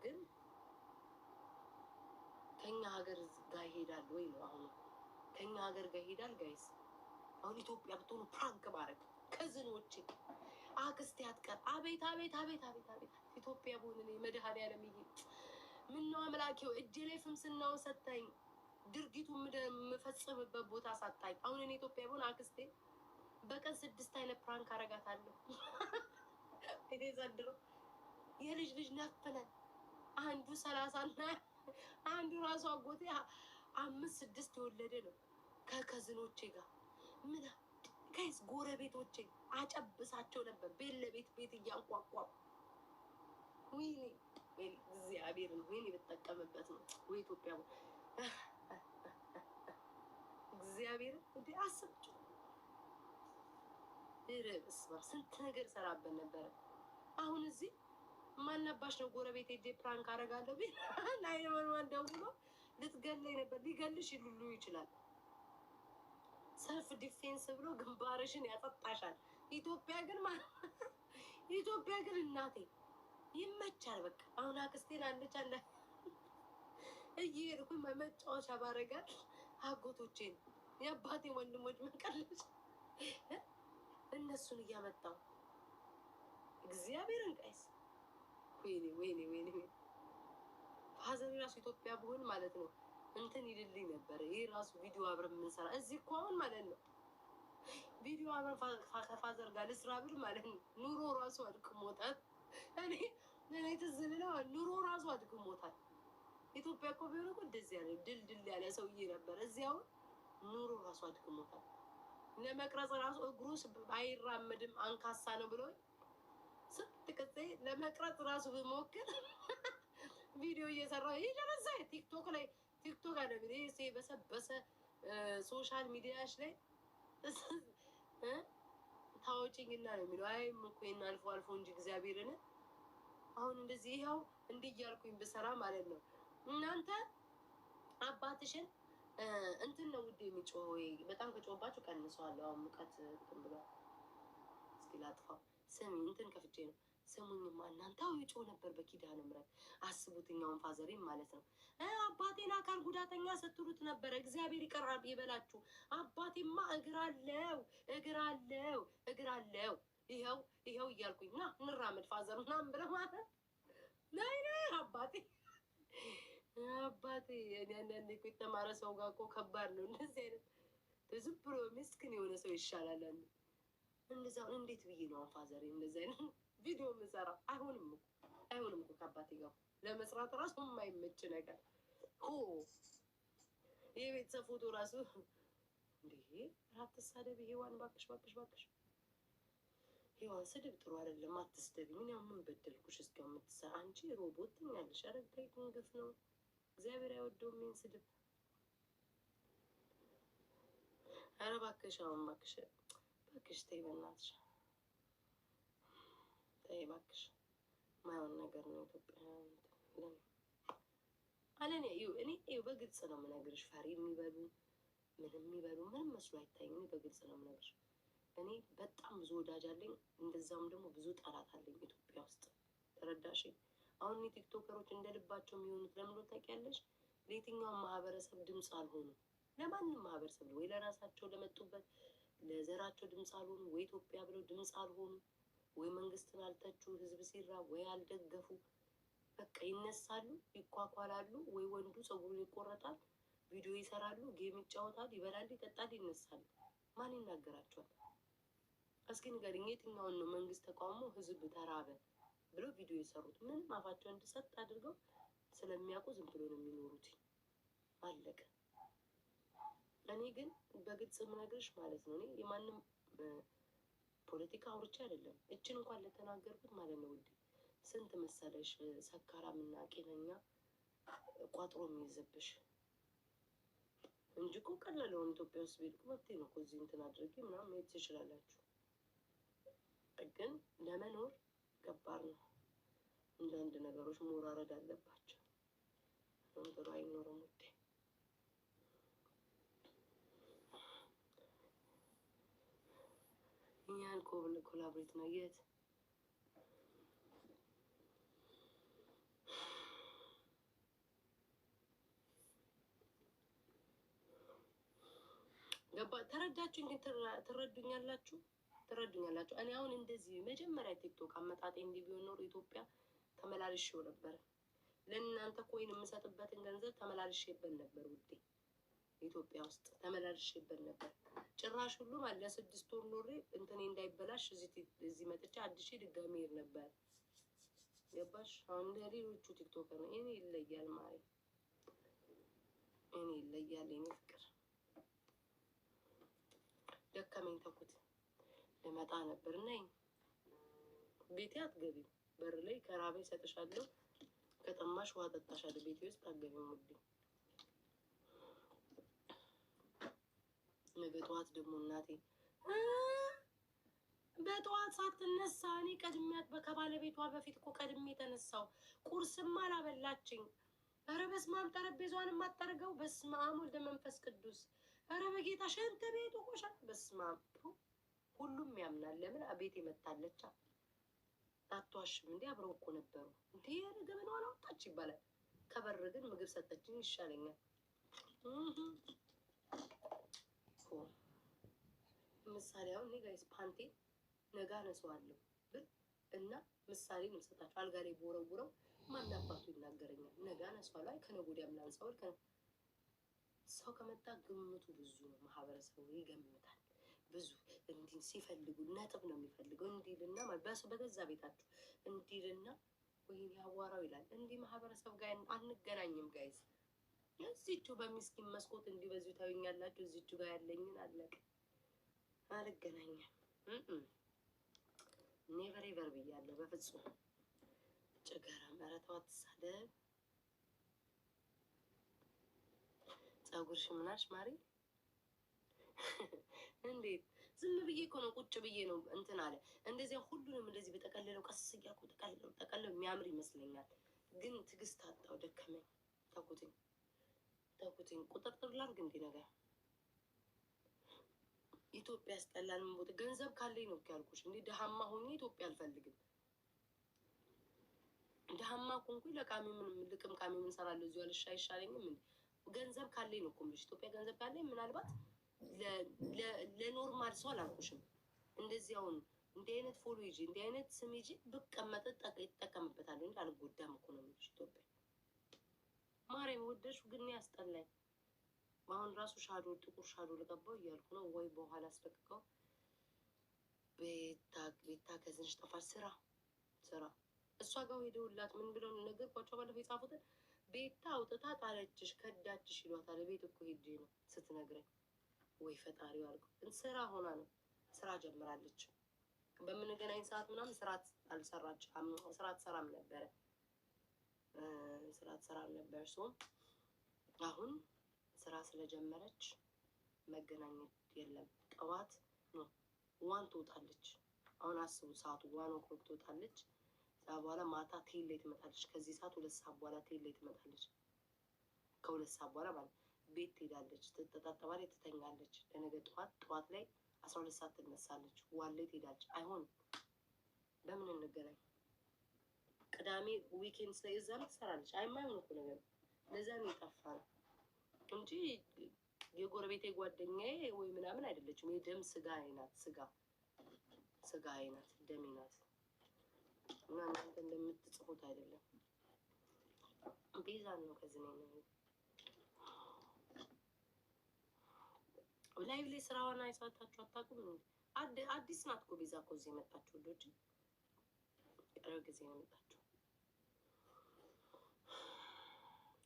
ግን ከኛ ሀገር ጋር ይሄዳል ወይ ነው አሁን? ከኛ ሀገር ጋር ይሄዳል ጋይስ? አሁን ኢትዮጵያ ብትሆኑ ፕራንክ ማድረግ ከዝኖቼ አክስቴ አትቀር። አቤት አቤት አቤት አቤት አቤት ኢትዮጵያ በሆነ እኔ መድኃኒዓለም ይሄ ምነው አምላኬው እጄ ላይ ፍምስናው ሰታኝ ድርጊቱ የምፈጽምበት ቦታ ሳጣኝ። አሁን እኔ ኢትዮጵያ በሆነ አክስቴ በቀን 6 አይነት ፕራንክ አረጋታለሁ። እኔ ዘንድሮ የልጅ ነፍነን አንዱ 30 እና አንዱ ራሱ አጎቴ 5 6 የወለደ ነው ከከዝኖቼ ጋር ምን ከይስ ጎረቤቶቼ አጨብሳቸው ነበር ቤት ለቤት ቤት እያንኳኳ ወይኔ እግዚአብሔርን ወይኔ ብጠቀምበት ነው ወይ ኢትዮጵያ እግዚአብሔርን እንዴ አስብጭ ረብስ ስንት ነገር ሰራበት ነበረ። አሁን እዚህ ማናባሽ ነው ጎረቤት ሄጄ ፕራንክ አረጋለሁ ቢል ናይነመን ደውሎ ልትገለኝ ነበር። ሊገልሽ ይሉሉ ይችላል። ሰልፍ ዲፌንስ ብሎ ግንባርሽን ያጠጣሻል። ኢትዮጵያ ግን እናቴ ይመቻል። በቃ አሁን አክስቴን አለች አለ እየሄድኩኝ መጫወቻ ባረጋት አጎቶቼን የአባቴ ወንድሞች መቀለች እነሱን እያመጣው እግዚአብሔርን ቀይስ ወይኔ ፋዘር ራሱ ኢትዮጵያ ብሆን ማለት ነው እንትን ይልልኝ ነበረ። ይህ ራሱ ቪዲዮ አብረን የምንሰራ እዚህ እኮ አሁን ማለት ነው ቪዲዮ አብረን ከፋዘር ጋር ልስራ ብል ማለት ነው ኑሮ ራሱ አድክሞታል። እኔ ትዝ ብለው ኑሮ ራሱ አድክሞታል። ኢትዮጵያ እኮ ቢሆን እኮ እንደዚህ ያለ ድል ያለ ሰውዬ ነበር። እዚያው ኑሮ ራሱ አድክሞታል። ለመቅረጽ ራሱ እግሩ አይራመድም አንካሳ ነው ብሎ ስትቅጽ ለመቅረጽ ራሱ ብሞክር ቪዲዮ እየሰራ ይለበዛ ቲክቶክ አለ በሰበሰ ሶሻል ሚዲያሽ ላይ ታወጪኝና ነው የሚለው። አይም እኮ አልፎ አልፎ እንጂ እግዚአብሔርን አሁን እንደዚህ ይኸው እንዲህ እያልኩኝ ብሰራ ማለት ነው። እናንተ አባትሽን እንትን ነው ውድ የሚጮህ ወይ በጣም ከጮህባችሁ ቀንሰዋለሁ። አሁን ሙቀት እንትን ብሏል። እስኪ ላጥፋው። ስሚ እንትን ከፍቼ ነው። ስሙኝማ እናንተ ይጮህ ነበር በኪዳነ ምሕረት አስቡትኛውን ፋዘሬን ማለት ነው። አባቴን አካል ጉዳተኛ ስትሉት ነበረ። እግዚአብሔር ይቀራል ይበላችሁ። አባቴማ እግር አለው። ይኸው እያልኩኝ ና እንራመድ ፋዘር ምናምን ብለህ ማለት ናይ አባቴ እኔ አንዳንዴ እኮ የተማረ ሰው ጋር እኮ ከባድ ነው። እንደዚህ አይነት ዝም ብሎ ምስኪን የሆነ ሰው ይሻላል። እንደዛ እንዴት ብዬ ነው ፋዘሬ እንደዚህ አይነት ቪዲዮ የምሰራ? አይሆንም እኮ ከአባቴ ጋር ለመስራት ራሱ የማይመች ነገር የቤተሰብ ፎቶ ራሱ እንዴ አትሳደቢ ሔዋን፣ ባክሽ ሔዋን፣ ስድብ ጥሩ አይደለም። አትስደቢ። ምን ያው ምን በደልኩሽ? እስኪ የምትሰራ አንቺ ሮቦት ትኛለሽ። አረጋይ ግፍ ነው። እግዚአብሔር አይወደውም ይሄን ስድብ። ኧረ እባክሽ አሁን እባክሽ ተይ፣ በእናትሽ ተይ እባክሽ። ማይሆን ነገር ነው ኢትዮጵያ አለኔ እኔ በግልጽ ነው የምነግርሽ። ፈሪ የሚበሉ ምንም መስሎ አይታይም። በግልጽ ነው የምነግርሽ። እኔ በጣም ብዙ ወዳጅ አለኝ፣ እንደዛም ደግሞ ብዙ ጠላት አለኝ ኢትዮጵያ ውስጥ። ተረዳሽኝ? አሁን ቲክቶከሮች እንደ ልባቸው የሚሆኑት ለምንድነው ታውቂያለሽ? ለየትኛውም ማህበረሰብ ድምፅ አልሆኑ። ለማንም ማህበረሰብ ወይ ለራሳቸው ለመጡበት ለዘራቸው ድምፅ አልሆኑ፣ ወይ ኢትዮጵያ ብለው ድምፅ አልሆኑ፣ ወይ መንግስትን አልተቹ፣ ህዝብ ሲራ ወይ አልደገፉ። በቃ ይነሳሉ፣ ይኳኳላሉ፣ ወይ ወንዱ ፀጉሩን ይቆረጣል፣ ቪዲዮ ይሰራሉ፣ ጌም ይጫወታል፣ ይበላል፣ ይጠጣል፣ ይነሳሉ። ማን ይናገራቸዋል? እስኪ ንገሪኝ፣ የትኛውን ነው መንግስት ተቃውሞ ህዝብ ተራበ ብለው ቪዲዮ የሰሩት? ምንም አፋቸው እንዲሰጥ አድርገው ስለሚያውቁ ዝም ብሎ ነው የሚኖሩት። አለቀ። እኔ ግን በግልጽ የምነግርሽ ማለት ነው፣ እኔ የማንም ፖለቲካ አውርቼ አይደለም። እችን እንኳን ለተናገርኩት ማለት ነው ውዴ፣ ስንት መሰለሽ ሰካራምና ቄነኛ ቋጥሮ የሚይዝብሽ እንጂ እኮ ቀለለውን ኢትዮጵያ ውስጥ ቤት መብቴ ነው እኮ እዚህ እንትን አድርጌ ምናምን መሄድ ትችላላችሁ። ግን ለመኖር ገባር ነው። አንዳንድ ነገሮች መወራረድ አለባቸው። ነገሩ አይኖርም ውዴ። እኛን ኮላብሬት ነው የት ገባ? ተረዳችሁ? ግን ትረዱኛላችሁ። እኔ አሁን እንደዚህ መጀመሪያ ቲክቶክ አመጣጤ እንዲህ ቢሆን ኖሮ ኢትዮጵያ ተመላልሼው ነበር። ለእናንተ ኮይን የምሰጥበትን ገንዘብ ተመላልሼበት ነበር ውዴ። ኢትዮጵያ ውስጥ ተመላልሼበት ነበር። ጭራሽ ሁሉ ማለት ለ6 ወር ኖሬ እንትኔ እንዳይበላሽ እዚህ መጥቼ አዲሼ ድጋሚ ሄድ ነበር። ገባሽ? አሁን ሌሎቹ ቲክቶከር ነው። እኔ ይለያል ማለት እኔ ይለያል። እኔ ፍቅር ደከመኝ፣ ተኩት። ልመጣ ነበር እና ቤቴ አትገቢም። በር ላይ ከራበኝ እሰጥሻለሁ፣ ከጠማሽ ውሃ ጠጣሻለሁ። ቤቴ ውስጥ አትገቢም ውዴ። ነገ ጠዋት ደግሞ እናቴ በጠዋት ሳትነሳ እኔ ቀድሚያት ከባለቤቷ በፊት እኮ ቀድሜ የተነሳው ቁርስም አላበላችኝ። ኧረ በስመ አብ ጠረጴዛዋንም አጠርገው። በስመ አብ ወልደ መንፈስ ቅዱስ ኧረ በጌታ ሽንት ቤቱ ቆሻሻ። በስመ አብ ሁሉም ያምናል። ለምን አቤት የመታለች አትዋሽም እንዴ? አብረው እኮ ነበሩ እንዴ? ገበናዋ አላወጣች ይባላል። ከበር ግን ምግብ ሰጠችኝ ይሻለኛል። ምሳሌ አሁን እኔ ጋይስ ፓንቴ ነጋ አነሳዋለሁ ብል እና ምሳሌ ነው የምሰጣቸው። አልጋ ላይ ቦረቡረው ማን አባቱ ይናገረኛል? ነጋ አነሳዋለሁ። አይ ከነገ ወዲያ ምናምን ሰው ከመጣ ግምቱ ብዙ ነው። ማህበረሰቡ ይገምታል ብዙ እንዲህ ሲፈልጉ ነጥብ ነው የሚፈልገው እንዲልና በገዛ ቤታችሁ እንዲልና ወይኔ አዋራው ይላል። እንዲህ ማህበረሰብ ጋር አንገናኝም ጋይስ። እዚቹ በሚስኪን መስኮት እንዲህ በዚሁ ታዩኛላችሁ። እዚቹ ጋር ያለኝን አለቅ አልገናኝም። ኔቨር ኤቨር ብያለሁ። በፍጹም ጭገራ መረተዋ ትሳደብ። ጸጉርሽ ምናሽ ማሪ እንዴት ዝም ብዬ እኮ ነው ቁጭ ብዬ ነው እንትን አለ። እንደዚያ ሁሉንም እንደዚህ በጠቀለለው ቀስ እያልኩ ጠቀለለው የሚያምር ይመስለኛል። ግን ትዕግስት አጣው፣ ደከመኝ፣ ተኩትኝ። ቁጥርጥር ላድርግ እንዲህ ነገር ኢትዮጵያ ያስጠላል። ምን ቦታ ገንዘብ ካለኝ ነው ያልኩሽ። እንዴ ደሃማ ሆኜ ኢትዮጵያ አልፈልግም። ደሃማ ኮንኩኝ ለቃሚ ምን ልቅም ቃሚ ምን ሰራለሁ እዚሁ አልሻ አይሻለኝም። ምን ገንዘብ ካለኝ ነው ኮምልሽ። ኢትዮጵያ ገንዘብ ካለኝ ምናልባት ለኖርማል ሰው አላልኩሽም። እንደዚህ አሁን እንዲህ አይነት ፎሎ ይዤ እንዲህ አይነት ስም ይዤ ብቀመጥ ይጠቀምበታል እንጂ አልጎዳም እኮ ነው የምልሽ። ኢትዮጵያ ማርያም ወደድሽ ግን ያስጠላኝ። አሁን ራሱ ሻዶ ጥቁር ሻዶ ልቀባው እያልኩ ነው። ወይ በኋላ አስለቅቀው ቤታ ከዝንሽ ጠፋች። ስራ እሷ ጋር ሄደውላት ምን ብለው ነገርኳቸው። ባለፈው የጻፉትን ቤታ አውጥታ ጣለችሽ ከዳችሽ ይሏታል። ቤት እኮ ሄጄ ነው ስትነግረኝ። ወይ ፈጣሪው አልኩ። ስራ ሆና ነው ስራ ጀምራለች። በምንገናኝ ሰዓት ምናምን ስራ አልሰራች። ስራ ትሰራም ነበረ ሰው አሁን ስራ ስለጀመረች መገናኘት የለም። ጠዋት ነው ዋን ትወጣለች። አሁን አስቡ ሰዓቱ ዋን ኦክሎክ ትወጣለች። ከዛ በኋላ ማታ ቴል ላይ ትመጣለች። ከዚህ ሰዓት 2 ሰዓት በኋላ ቴል ላይ ትመጣለች። ከ2 ሰዓት በኋላ ማለት ቤት ትሄዳለች፣ ትተጣጠባለች፣ ትተኛለች። ለነገ ጠዋት ላይ 12 ሰዓት ትነሳለች። ዋን ላይ ትሄዳለች። አይሆንም። በምን እንገናኝ? ቅዳሜ ዊኬንድ ላይ እዛም ትሰራለች። አይማይሆን እኮ ነገር ለዛ ነው የጠፋነው እንጂ የጎረቤቴ ጓደኛዬ ወይ ምናምን አይደለችም። የደም ስጋ አይናት፣ ስጋ አይናት፣ ደሜ ናት። እና እናንተ እንደምትጽፉት አይደለም። ቤዛ ነው ከዚህ ነው ላይቭ ላይ ስራዋን አይሳታችሁ አታውቁም? አዲስ ናት እኮ ቤዛ እኮ እዚህ የመጣችሁ ልጅ ቅርብ ጊዜ ነው የመጣችሁ።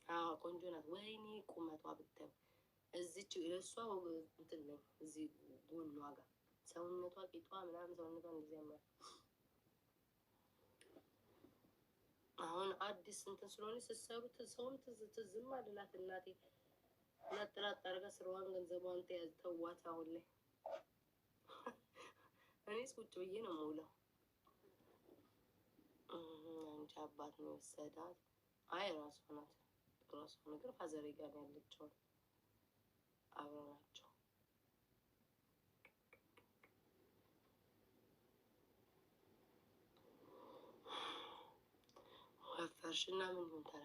አዎ ቆንጆ ናት። ወይኔ ቁመቷ ብታዩ እዚች የእሷ እንትን ነው እዚህ ጎኗ ጋር ሰውነቷ ቂጧ ምናምን ሰውነቷ እንደዚህ ያምራል። አሁን አዲስ እንትን ስለሆነ ስትሰሩት ሰውም ትዝም አልላት እናቴ ለጥላት አድርጋ ስራዋን ገንዘቧን ተዋት። አሁን ላይ እኔስ ቁጭ ብዬ ነው የምውለው። አንቺ አባት ነው የወሰዳት? አይ ራሷ ናት። ራሷ ነገር ፋዘሬ ጋር ያለችው አብረው ናቸው። ወፈርሽ እና ምን ሆንተራ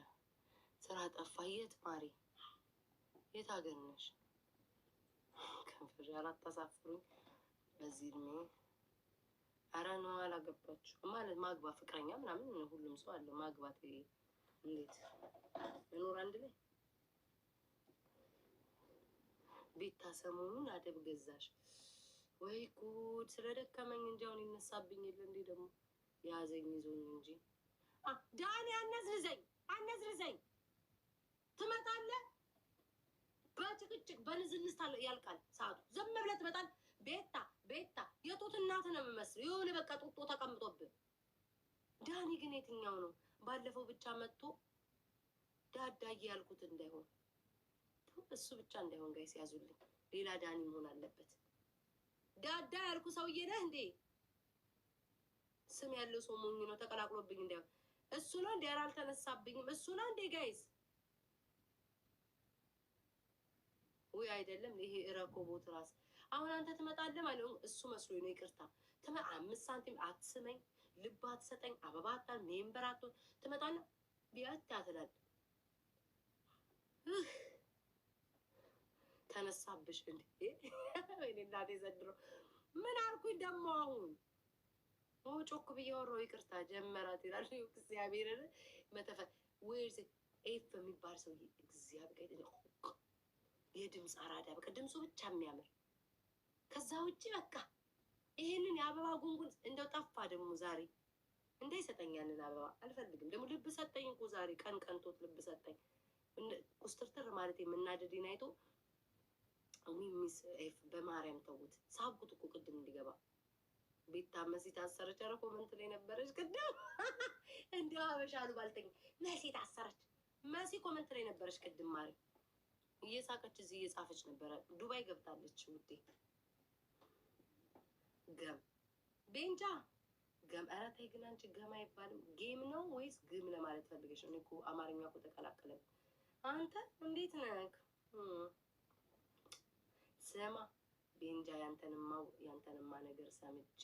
ስራ ጠፋ። የት ማሪ? የት ሀገር ነሽ? ከንፈር አላታሳፍሩኝ በዚህ እድሜ። ኧረ ነው አላገባችሁ ማለት ማግባት ፍቅረኛ ምናምን ሁሉም ሰው አለው። ማግባት እንዴት መኖር አንድ ላይ ቤታ ሰሞኑን አደብ ገዛሽ ወይ ጉድ! ስለደከመኝ እንጂ አሁን ይነሳብኝ የለ እንዴ ደግሞ ያዘኝ ይዞኝ እንጂ ዳኒ አነዝርዘኝ ትመጣለህ። በጭቅጭቅ በንዝንስታ ያልቃል ሰዓቱ። ዝም ብለህ ትመጣለህ። ቤታ የጡት እናት ነው የምመስለው። የሆነ በቃ ጡጦ ተቀምጦብህ። ዳኒ ግን የትኛው ነው? ባለፈው ብቻ መጥቶ ዳዳዬ ያልኩት እንዳይሆን እሱ ብቻ እንዳይሆን ጋይስ ያዙልኝ። ሌላ ዳኒ መሆን አለበት። ዳዳ ያልኩ ሰውዬ ነህ እንዴ? ስም ያለው ሰው ሞኝ ነው ተቀላቅሎብኝ እንዳይሆን። እሱ ነው እንዴ? ኧረ አልተነሳብኝም። እሱ ነው እንዴ ጋይስ? ወይ አይደለም ይሄ ረኮቦት ራስ አሁን አንተ ትመጣለህ ማለት ነው። እሱ መስሎኝ ነው ይቅርታ 5 ሳንቲም አትስመኝ፣ ልብ አትሰጠኝ፣ አበባ አታል ሜምበር አትሆን ትመጣለህ ቢያት ታትላል ተነሳብሽ እንዴ ወይኔ እናቴ ዘንድሮ ምን አልኩኝ ደግሞ አሁን ጮክ ብዬ ወራው ይቅርታ ጀመራት ይላል እግዚአብሔርን መተፈ ወይስ ኤፍ የሚባል ሰው እግዚአብሔር የድምፅ አራዳ በቃ ድምፁ ብቻ የሚያምር ከዛ ውጪ በቃ ይሄንን የአበባ ጉንጉን እንደው ጠፋ ደግሞ ዛሬ እንዳይሰጠኛልን አበባ አልፈልግም ደግሞ ልብ ሰጠኝ እኮ ዛሬ ቀን ቀንቶት ልብ ሰጠኝ ቁስትርትር ማለት የምናደድን አይቶ ሚስ ኤፍ በማርያም ተውት ሳብኩት እኮ ቅድም እንዲገባ ቤታ መሲ ታሰረች ኧረ ኮመንት ላይ ነበረች ቅድም እንዲያው አበሻሉ ባልተኝ መሲ ታሰረች መሲ ኮመንት ላይ ነበረች ቅድም ማሪ እየሳቀች እዚህ እየጻፈች ነበረ ዱባይ ገብታለች ውዴ ገም ቤንጃ ገም ኧረ ተይ ግን አንቺ ገም አይባልም ጌም ነው ወይስ ግም ለማለት ፈልገሽ ነው እኮ አማርኛ እኮ ተቀላቀለ አንተ እንዴት ነህ ስማ ቤንጃ ያንተንማ ነገር ሰምቼ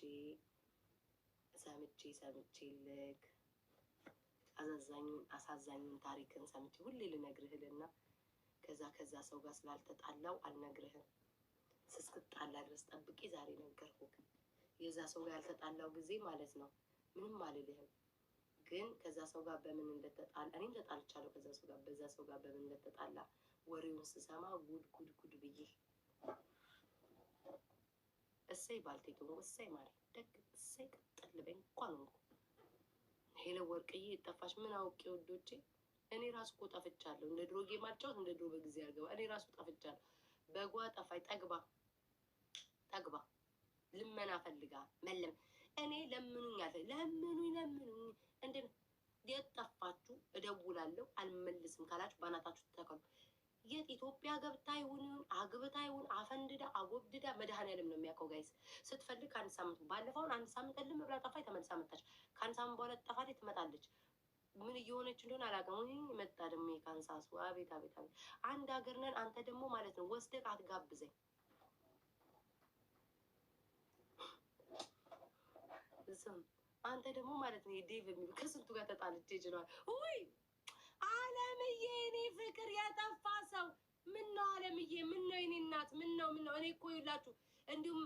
ልክ አሳዛኙን ታሪክን ሰምቼ ሁሌ ልነግርህልና ከዛ ሰው ጋር ስላልተጣላው አልነግርህም ስስክጣላ ድረስ ጠብቄ ዛሬ ነገርኩህ የዛ ሰው ጋር ያልተጣላው ጊዜ ማለት ነው ምንም አልልህም ግን ከዛ ሰው ጋር በምን እንደተጣላ እኔም ተጣልቻለሁ ከዛ ሰው ጋር በዛ ሰው ጋር በምን እንደተጣላ ወሬውን ስሰማ ጉድ ብዬ እሰይ ባልቴቱ እሰይ ማሪ ደግ እሰይ ቀጥልበኝ እንኳን ነው ሄለ ወርቅዬ ጠፋሽ ምን አውቄ ወዶቼ እኔ ራሱ እኮ ጠፍቻለሁ እንደ ድሮ ጌም አልጫወት እንደ ድሮ በጊዜ አልገባ እኔ ራሱ ጠፍቻለሁ በጓ ጠፋይ ጠግባ ልመና ፈልጋ መለም እኔ ለምኑኝ እንደ የት ጠፋችሁ እደውላለሁ አልመልስም ካላችሁ ባናታችሁ ተተከሉ የት ኢትዮጵያ ገብታ ይሁን አግብታ ይሁን አፈንድዳ አጎብድዳ መድኃኒዓለም ነው የሚያውቀው ጋይስ ስትፈልግ ከአንድ ሳምንት ባለፈውን አንድ ሳምንት እልም ብላ ጠፋይ ተመልሳ መጣች ከአንድ ሳምንት በኋላ ጠፋች ትመጣለች ምን እየሆነች እንደሆነ አላውቅም መጣ ደግሞ የካንሳሱ አቤት አንድ ሀገር ነን አንተ ደግሞ ማለት ነው ወስደህ አትጋብዘኝ አንተ ደግሞ ማለት ነው የዴቭ የሚሉ ከስንቱ ጋር ተጣልቼ ይችላል ውይ አለምዬ እኔ ፍቅር ያጠፋ ሰው ምነው አለምዬ ምነው የኔ እናት ምነው እኔ እኮ ይላችሁ እንዲሁም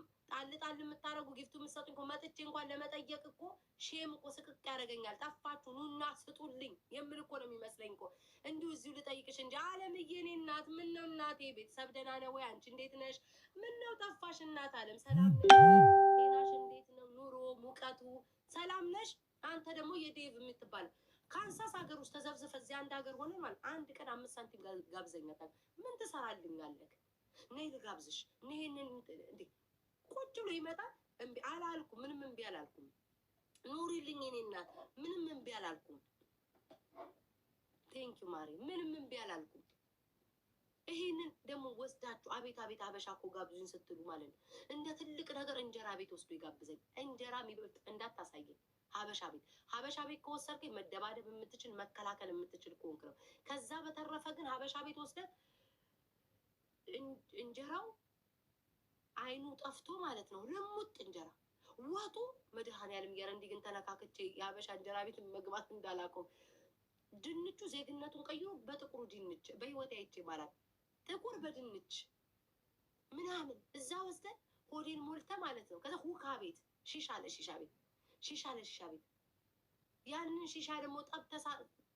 ጣል የምታረጉ ጊፍቱ የምትሰጡኝ እኮ መጥቼ እንኳን ለመጠየቅ እኮ ሼም እኮ ስቅቅ ያደርገኛል ጠፋችሁ ኑና ስጡልኝ የምል እኮ ነው የሚመስለኝ እኮ እንዲሁ እዚሁ ልጠይቅሽ እንጂ አለምዬ እኔ እናት ምነው እናቴ ቤተሰብ ደህና ነው ወይ አንቺ እንዴት ነሽ ምነው ጠፋሽ እናት አለም ሰላም ነሽ ጤናሽ እንዴት ነው ኑሮ ሙቀቱ ሰላም ነሽ አንተ ደግሞ የዴቭ የምትባል ካንሳስ ሀገር ውስጥ ተዘብዝፈ እዚህ አንድ ሀገር ሆነ ማለት አንድ ቀን 5 ሳንቲም ጋብዘኛታል ምን ትሰራልኛለህ ነይ ልጋብዝሽ ነይንን እንዴ ቁጭ ብሎ ይመጣል እምቢ አላልኩም ምንም እምቢ አላልኩም ኑሪልኝ እኔ እናት ምንም እምቢ አላልኩም ቴንኪው ማሪ ምንም እምቢ አላልኩም ይሄንን ደግሞ ወስዳችሁ አቤት አበሻ እኮ ጋብዙኝ ስትሉ ማለት ነው እንደ ትልቅ ነገር እንጀራ ቤት ወስዶ ይጋብዘኝ እንጀራ የሚበልጥ እንዳታሳየኝ ሀበሻ ቤት ከወሰድከኝ መደባደብ የምትችል መከላከል የምትችል ከሆንክ ነው ከዛ በተረፈ ግን ሀበሻ ቤት ወስደህ እንጀራው አይኑ ጠፍቶ ማለት ነው ልሙጥ እንጀራ ወጡ መድኃኒዓለም ያረ እንዲህ ግን ተነካክቼ የሀበሻ እንጀራ ቤት መግባት እንዳላቆም ድንቹ ዜግነቱን ቀይሮ በጥቁሩ ድንች በህይወት አይቼ ማለት ጥቁር በድንች ምናምን እዛ ወስደን ሆዴን ሞልተ ማለት ነው ከዛ ሁካ ቤት ሺሻ ቤት ያንን ሺሻ ደግሞ ጠብተሳ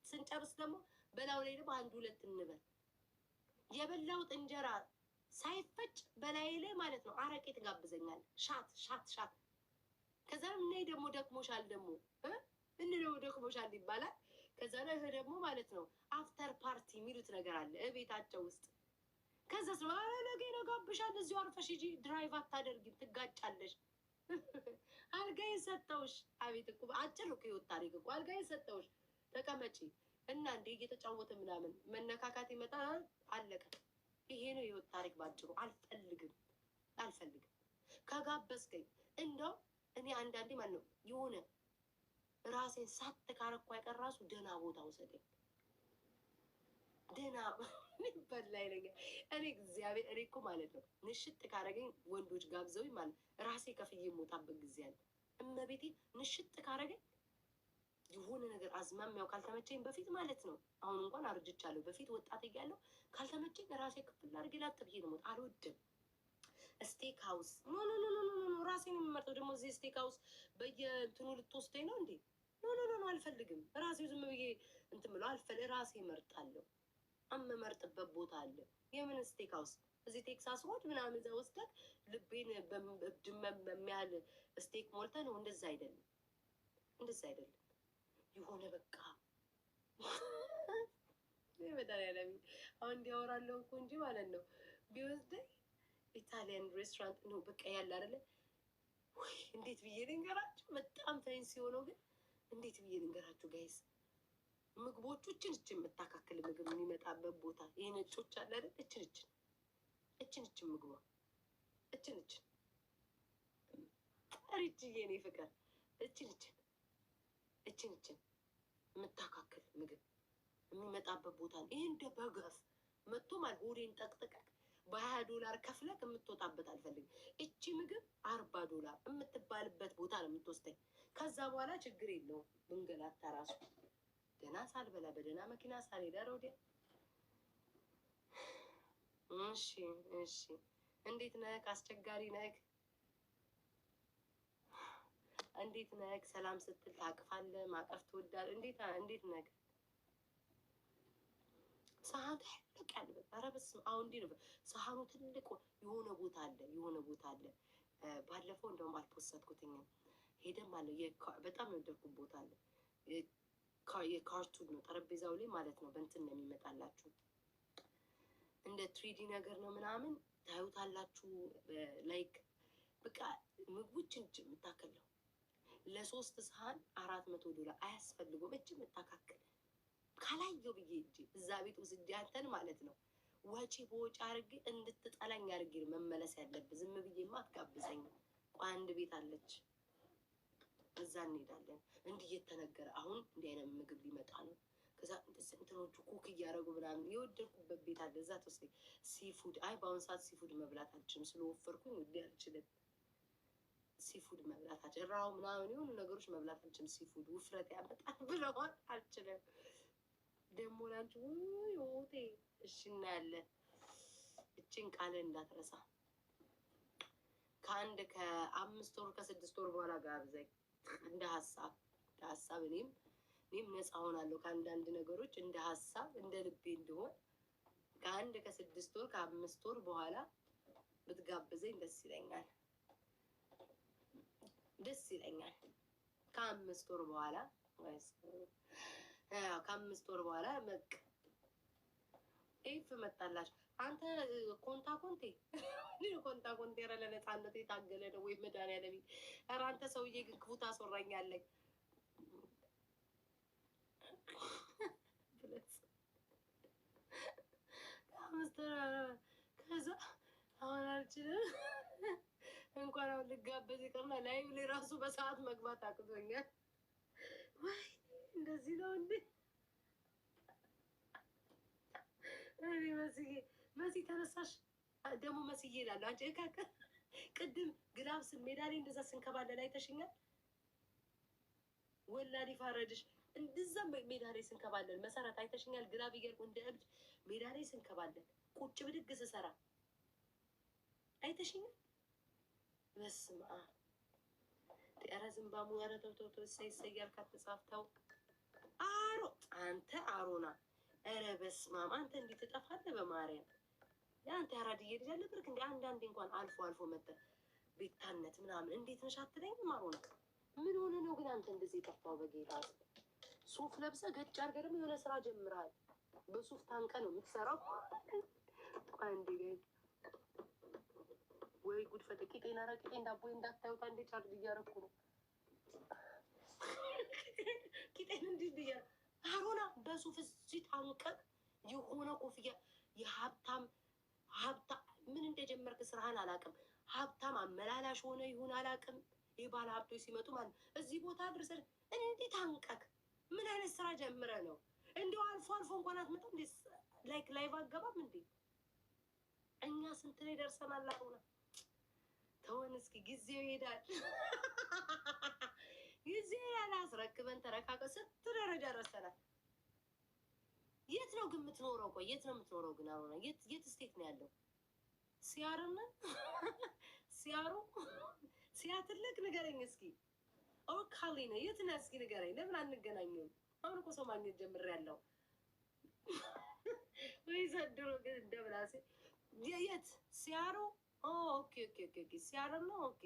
ስንጨርስ ደግሞ በላው ላይ ደግሞ አንድ ሁለት እንበል የበላውት እንጀራ ሳይፈጭ በላይ ላይ ማለት ነው አረቄ ትጋብዘኛል ሻት ከዛ ነይ ደግሞ ደክሞሻል ደግሞ ደክሞሻል ይባላል ከዛ ላይ ደግሞ ማለት ነው አፍተር ፓርቲ የሚሉት ነገር አለ እቤታቸው ውስጥ ከዛ ስለ ነገ ጋብሻል እዚሁ አርፈሽ ሂጂ ድራይቭ አታደርጊም ትጋጫለሽ አልጋይ ሰጠውሽ አቤት እኮ አጭር እኮ ይወጣ ታሪክ እኮ አልጋይ ሰጠውሽ ተቀመጪ እና እንዴ እየተጫወተ ምናምን መነካካት ይመጣል አለቀ ይሄ ነው ይወጣ ታሪክ ባጭሩ አልፈልግም ከጋበዝከኝ እንደው እኔ አንዳንዴ ማለት ነው የሆነ ራሴን ሳትካረኩ አይቀር ራሱ ደህና ቦታ ወሰደኝ ደህና በላይ ነገር እኔ እግዚአብሔር እኔ እኮ ማለት ነው ንሽጥ ካረገኝ ወንዶች ጋብዘውኝ ማለት ራሴ ከፍዬ የምወጣበት ጊዜ አለ። እመቤቴ ንሽጥ ካረገኝ የሆነ ነገር አዝማሚያው ካልተመቸኝ በፊት ማለት ነው። አሁን እንኳን አርጅቻለሁ። በፊት ወጣት እያለሁ ካልተመቸኝ ራሴ ክፍል አድርጌ ላጥ ብዬ ነው የምወጣው። አልወድም ስቴክ ሀውስ ኖ ኖ ኖ ኖ ኖ ራሴን የምመርጠው ደግሞ እዚህ ስቴክ ሀውስ በየእንትኑ ልትወስደኝ ነው እንዴ? ኖ ኖ ኖ አልፈልግም። ራሴው ዝም ብዬ እንትን ብለው ራሴ እመርጣለሁ። አመመርጥበት ቦታ አለ። የምን ስቴክ ሀውስ እዚህ ቴክሳስ ሮድ ምናምን እዛ ወስደህ ልቤን ድመም በሚያህል ስቴክ ሞልተ ነው። እንደዛ አይደለም፣ እንደዛ አይደለም። የሆነ በቃ በጣም አሁን እንዲያወራለሁ እኮ እንጂ ማለት ነው ቢወስደኝ ኢታሊያን ሬስቶራንት ነው በቃ ያለ አይደለ ወይ? እንዴት ብዬ ልንገራችሁ? በጣም ፈንሲ ሆነው ግን እንዴት ብዬ ልንገራችሁ ጋይስ? ምግቦቹ እችን የምታካክል ምግብ የሚመጣበት ቦታ ይህ ነጮች አለ አይደል? እችን ምግቧ እችን ሪችዬ እኔ ፍቅር እችን የምታካክል ምግብ የሚመጣበት ቦታ ይህ እንደ በገፍ መጥቶ ማለት ሆዴን ጠቅጥቀቅ $20 ከፍለህ የምትወጣበት አልፈልግም። እቺ ምግብ $40 የምትባልበት ቦታ ነው የምትወስደኝ። ከዛ በኋላ ችግር የለውም ብንገላታ ራሱ ደህና ሳልበላ በደህና መኪና ሳልሄድ ወዲያ። እሺ እንዴት ነህ? አስቸጋሪ ነህ? እንዴት ነህ? ሰላም ስትል ታቅፋለህ? ማቀፍ ትወዳለህ? እንዴት ነህ? ሳህኑ ትልቅ ያለ ኧረ በስመ አብ አሁን እንዲህ ነው ሳህኑ ትልቅ የሆነ ቦታ አለ። ባለፈው እንደውም አልፖሰትኩትኝም። ሄደም አለ በጣም የወደድኩት ቦታ አለ። የካርቱን ነው ጠረጴዛው ላይ ማለት ነው። በእንትን ነው የሚመጣላችሁ እንደ ትሪዲ ነገር ነው ምናምን ታዩታላችሁ። ላይክ በቃ ምግቦች እንጂ የምታከለው ለ3 ሰሃን $400 አያስፈልገውም። እጅ የምታካክል ካላየው ብዬ እጅ እዛ ቤት ውስጥ ያንተን ማለት ነው ወጪ በወጪ አድርጌ እንድትጠላኝ አድርጌ መመለስ ያለብህ። ዝም ብዬማ አትጋብዘኝ። ቆይ አንድ ቤት አለች እዛ እንሄዳለን። እንዲህ እየተነገረ አሁን እንዲህ አይነት ምግብ ሊመጣ ነው። ከዛ እንትኖቹ ኩክ እያደረጉ ምናምን የወደድኩበት ቤት አለ። እዛ ተወስደ ሲፉድ በአሁን ሰዓት ሲፉድ መብላት አልችልም ስለወፈርኩኝ ውዴ አልችልም። ሲፉድ መብላት አልችልም። ራው ምናምን የሆኑ ነገሮች መብላት አልችልም። ሲፉድ ውፍረት ያመጣል ብለዋል። አልችልም ደግሞ ላንቺ ሆቴ እሺ እናያለን። እችን ቃል እንዳትረሳ። ከ5 ወር ከ6 ወር በኋላ ጋብዘኝ እንደ ሀሳብ እኔም ነፃ ሆናለሁ ከአንዳንድ ነገሮች እንደ ሀሳብ እንደ ልቤ እንዲሆን ከ6 ወር ከ5 ወር በኋላ ብትጋብዘኝ ደስ ይለኛል። ከ5 ወር በኋላ ከ5 ወር በኋላ መቅ ኤፍ መጣላችሁ። አንተ ኮንታ ኮንቴ ኧረ ለነፃነት የታገለ ነው ወይ መድኃኒዓለም። ኧረ አንተ ሰውዬ ግን ክፉ ታስወራኛለህ። ከዛ አሁን አልችልም እንኳን አሁን ልጋበዝ ይቅርና ላይቭ ላይ ራሱ በሰዓት መግባት አቅቶኛል። ወይ እንደዚህ ነው እንዴ? እኔ መሲ ተነሳሽ ደግሞ መስዬ እላለሁ። አንቺ ቅድም ግላብስ ሜዳ ላይ እንደዛ ስንከባለል አይተሽኛል። ወላዲ ፋረድሽ እንደዛ ሜዳ ላይ ስንከባለል መሰረት አይተሽኛል። ግላብ እያልኩ እንደ እብድ ሜዳ ላይ ስንከባለል ቁጭ ብድግ ስሰራ አይተሽኛል። በስመ አብ ኧረ ዝምባሙ ኧረ ተው እሰይ አልካትጻፍተው አንተ አሮና ኧረ በስመ አብ አንተ እንዲህ ትጠፋለህ በማርያም። የአንተ ያራድዬ ልጅ አለብርክ እንደ አንዳንዴ እንኳን አልፎ መጠን ቤታነት ምናምን እንዴት ነሽ አትለኝም? አሮና ምን ሆነ ነው ግን አንተ እንደዚህ የጠፋው? በጌታ ሱፍ ለብሰህ ገጭ አድርገህ ደግሞ የሆነ ስራ ጀምረሃል። በሱፍ ታንቀ ነው የምትሰራው። አንዴ ወይ ጉድ ፈጠቂ ጤና ረቂጤ እንዳቦይ እንዳታዩት አንዴ ቻርጅ እያረኩ ነው። ቂጤን እንዲህ ብያ አሮና በሱፍ እዚህ ታንቀህ የሆነ ኮፍያ የሀብታም ምን እንደጀመርክ ስራህን አላውቅም። ሀብታም አመላላሽ ሆነ ይሁን አላውቅም። የባለ ሀብቶች ሲመጡ ማለት እዚህ ቦታ ድረሰን እንዴት አንቀክ ምን አይነት ስራ ጀምረ ነው? እንደው አልፎ እንኳን አትመጣም እንዴ? ላይክ ላይቭ አገባም እንዴ? እኛ ስንት ላይ ደርሰናል? አሁን ተወን እስኪ፣ ጊዜው ይሄዳል። ጊዜ ያላስረክበን ተረካከ ስንት ደረጃ ደርሰናል። የት ነው ግን የምትኖረው? ቆይ የት ነው የምትኖረው ግን? አሁን የት ስቴት ነው ያለው? ሲያርና ሲያሩ ሲያትልክ ንገረኝ እስኪ። ኦ ካሊ ነው የት ነው? እስኪ ንገረኝ። ለምን አንገናኝም? አሁን እኮ ሰው ማግኘት ጀምሬያለሁ። ወይ ዘንድሮ ግን እንደምላሴ የት ሲያሩ? ኦኬ ኦኬ ኦኬ ሲያሩ ነው። ኦኬ